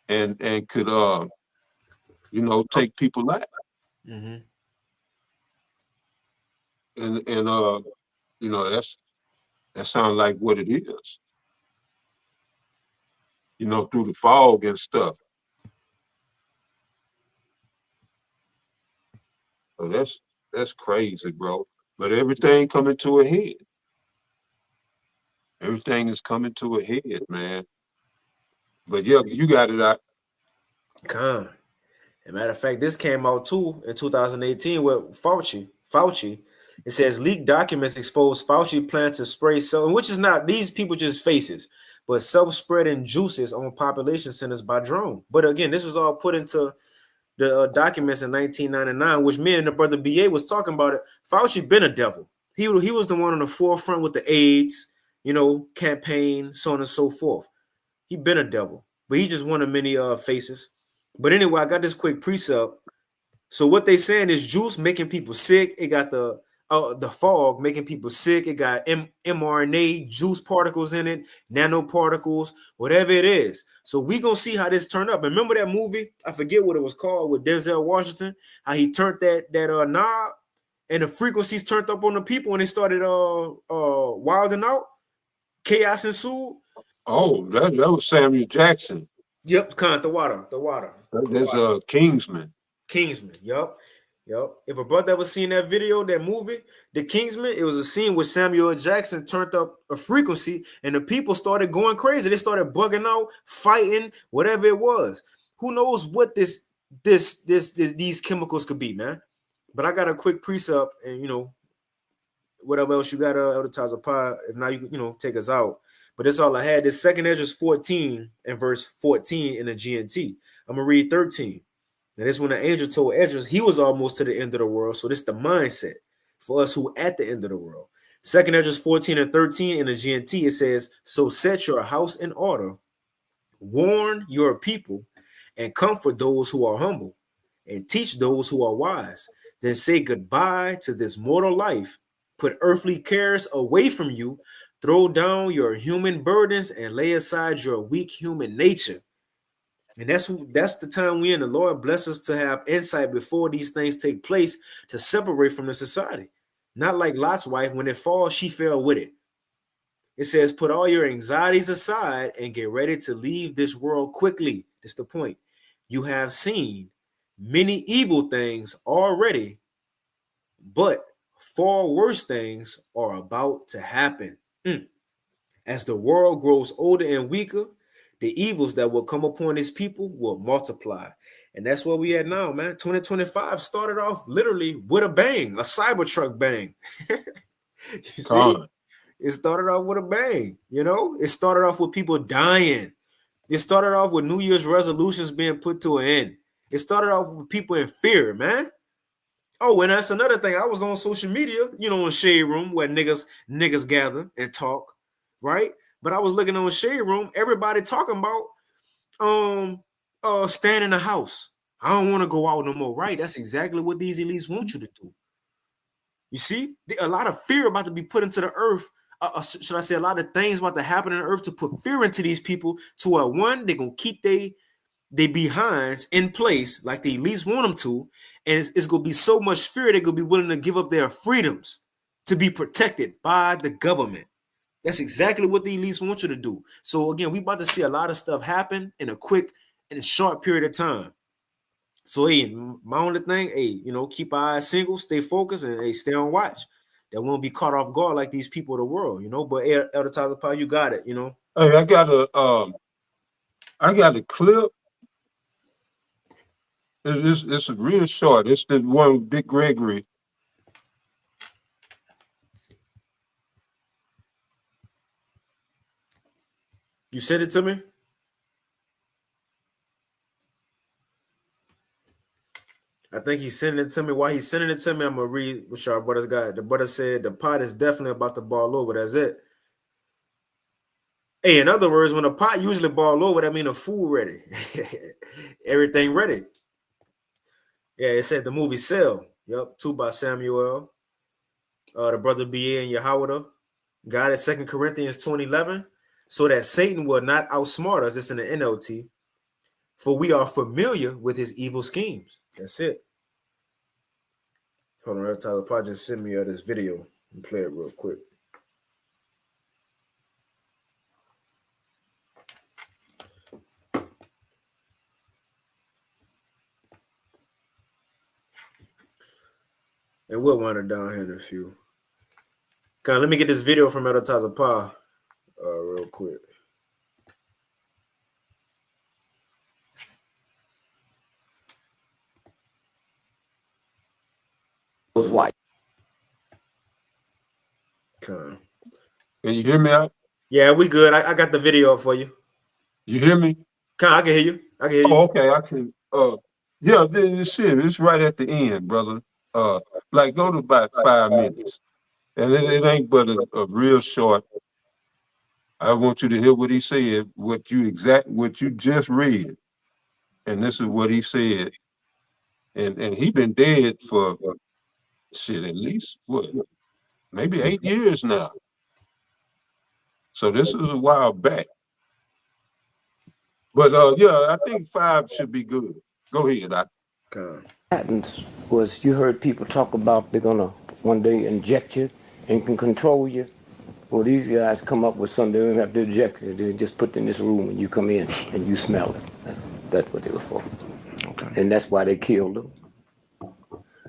and could you know, take people out. Mm-hmm. and you know, that sounds like what it is. You know, through the fog and stuff. So that's crazy, bro. But everything coming to a head. Everything is coming to a head, man. But yeah, you got it out. Con. As a matter of fact, this came out too in 2018 with Fauci. It says leaked documents expose Fauci plan to spray self, which is not these people just faces, but self-spreading juices on population centers by drone. But again, this was all put into the documents in 1999, which me and the brother BA was talking about it. Fauci been a devil. He was the one on the forefront with the AIDS, campaign, so on and so forth. He been a devil, but he just one of many faces. But anyway, I got this quick precept. So what they saying is juice making people sick. It got the fog making people sick. It got mRNA juice particles in it, nanoparticles, whatever it is. So we gonna see how this turned up. And remember that movie? I forget what it was called with Denzel Washington. How he turned that knob, and the frequencies turned up on the people, and they started wilding out. Chaos ensued. Oh, that was Samuel Jackson. Yep, the water. That's Kingsman. Kingsman. Yep. If a brother ever seen that video, that movie, The Kingsman, it was a scene where Samuel Jackson turned up a frequency and the people started going crazy. They started bugging out, fighting, whatever it was. Who knows what these chemicals could be, man? But I got a quick precept, and whatever else you got, Elder Taza Pie. If not, you take us out. But that's all I had. This 2 Ezra 14 and verse 14 in the GNT. I'm gonna read 13. And this when the angel told Esdras he was almost to the end of the world. So this is the mindset for us who at the end of the world. 2 Ezra 14 and 13 in the GNT, it says, so set your house in order, warn your people, and comfort those who are humble, and teach those who are wise. Then say goodbye to this mortal life. Put earthly cares away from you. Throw down your human burdens and lay aside your weak human nature. And that's the time we in. The Lord bless us to have insight before these things take place to separate from the society. Not like Lot's wife, when it falls, she fell with it. It says, put all your anxieties aside and get ready to leave this world quickly. That's the point. You have seen many evil things already, but far worse things are about to happen. As the world grows older and weaker, the evils that will come upon his people will multiply. And that's where we at now, man. 2025 started off literally with a bang, a Cybertruck bang. You see? It started off with a bang, It started off with people dying. It started off with New Year's resolutions being put to an end. It started off with people in fear, man. Oh, and that's another thing. I was on social media, in Shade Room where niggas gather and talk, right? But I was looking on Shade Room, everybody talking about staying in the house. I don't want to go out no more, right? That's exactly what these elites want you to do. You see, a lot of fear about to be put into the earth. Should I say a lot of things about to happen on the earth to put fear into these people to where one, they're going to keep they behinds in place like the elites want them to. And it's going to be so much fear they're going to be willing to give up their freedoms to be protected by the government. That's exactly what the elites want you to do. So again, we about to see a lot of stuff happen in a short period of time. So hey, my only thing, keep our eyes single, stay focused, and stay on watch. That won't be caught off guard like these people of the world, But Elder Taza Pie, you got it, Hey, I got a clip. It's real short. It's the one with Dick Gregory. You sent it to me? I think he's sending it to me. While he's sending it to me, I'm going to read what y'all brothers got. The brother said the pot is definitely about to ball over. That's it. Hey, in other words, when a pot usually ball over, that means the food ready. Everything ready. Yeah, it said the movie Cell. Yep, 2 by Samuel. The brother B.A. and Yahweh. Got it, 2 Corinthians 2:11. So that Satan will not outsmart us. It's in the NLT. For we are familiar with his evil schemes. That's it. Hold on, Tyler Pod just sent me this video and play it real quick. And we'll wind it down here in a few. Let me get this video from Advertiser Pa real quick. Was white. Can you hear me out? Yeah, we good. I got the video up for you. You hear me? I can hear you. I can hear you. Oh, okay, I can. Yeah, this shit, it's right at the end, brother. Like go to about 5 minutes, and it ain't but a real short. I want you to hear what he said, what you just read, and this is what he said. And he been dead for shit at least what, maybe 8 years now. So this is a while back. But yeah, I think 5 should be good. Go ahead, Patents was you heard people talk about they're gonna one day inject you and can control you. Well, these guys come up with something. They don't have to inject you. They just put it in this room and you come in and you smell it. That's what they were for. Okay. And that's why they killed them.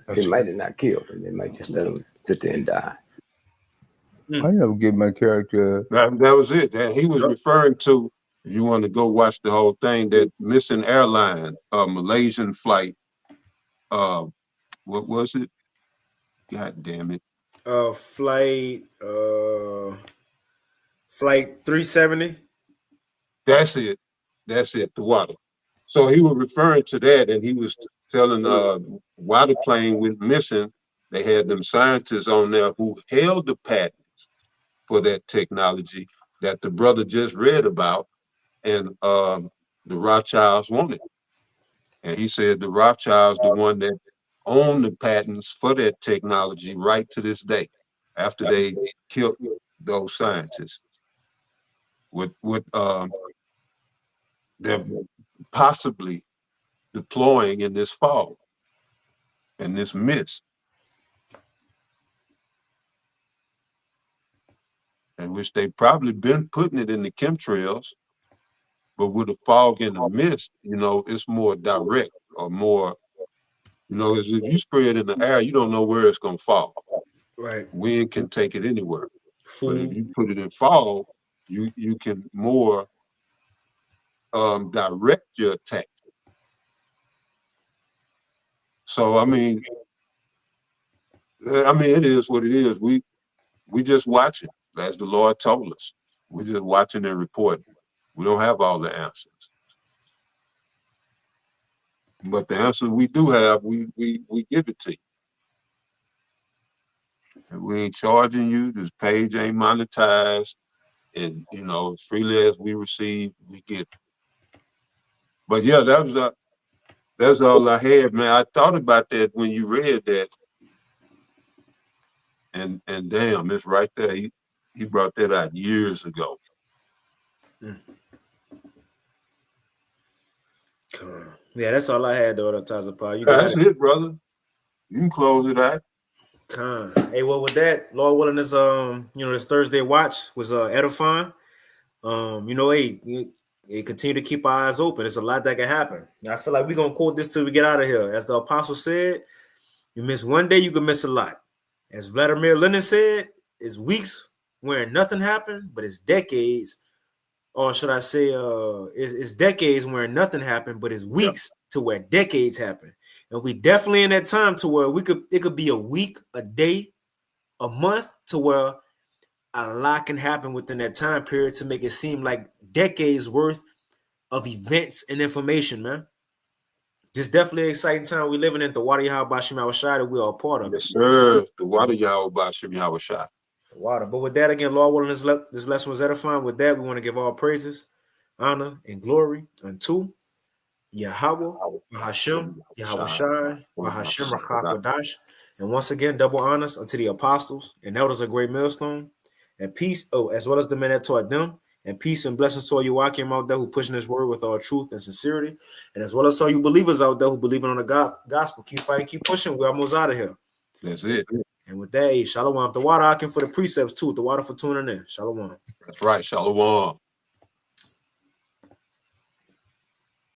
They might have not killed them. They might just let them sit there and die. I never get my character. That was it. And he was referring to, if you want to go watch the whole thing, that missing airline, Malaysian flight. What was it? God damn it. Flight 370. That's it. The water. So he was referring to that, and he was telling why the plane went missing. They had them scientists on there who held the patents for that technology that the brother just read about, and the Rothschilds wanted. And he said the Rothschilds, the one that own the patents for that technology right to this day, after they killed those scientists, with they're possibly deploying in this fall and this mist, in which they probably been putting it in the chemtrails, but with the fog and the mist, it's more direct or more, as if you spray it in the air, you don't know where it's gonna fall. Right. Wind can take it anywhere. But if you put it in fog, you can more direct your attack. So I mean, it is what it is. We just watching, as the Lord told us. We're just watching and reporting. We don't have all the answers, but the answers we do have, we give it to you. And we ain't charging you. This page ain't monetized, and as freely as we receive, we get. But yeah, that's all I had, man. I thought about that when you read that, and damn, it's right there. He brought that out years ago. Yeah, that's all I had though, Taza Pa. That's it, brother. You can close it out. Hey, well, with that, Lord willing, this this Thursday watch was edifying. Hey, continue to keep our eyes open. It's a lot that can happen. I feel like we're gonna quote this till we get out of here. As the apostle said, you miss one day, you can miss a lot. As Vladimir Lenin said, it's weeks where nothing happened, but it's decades. Or should I say, it's decades where nothing happened, but it's weeks to where decades happen. And we definitely in that time to where it could be a week, a day, a month, to where a lot can happen within that time period to make it seem like decades worth of events and information, man. This definitely an exciting time we living in. The Water Yahweh Bashim Yahushua that we are a part of. Yes, sir. The Water Yahweh Bashim Yahushua. Water. But with that, again, Lord willing, this lesson was edifying. With that, we want to give all praises, honor, and glory unto Yahweh, Bahashem, Yahweh Shai, Bahashem, Rachak Wadash. And once again, double honors unto the apostles and elders of Great Millstone, and peace, as well as the men that taught them, and peace and blessings to all you Joachim out there who pushing this word with all truth and sincerity, and as well as all you believers out there who believing on the gospel. Keep fighting, keep pushing. We're almost out of here. That's it. And with that, Shalom. The water, I can for the precepts too. The water for tuning in. Shalom. That's right. Shalom.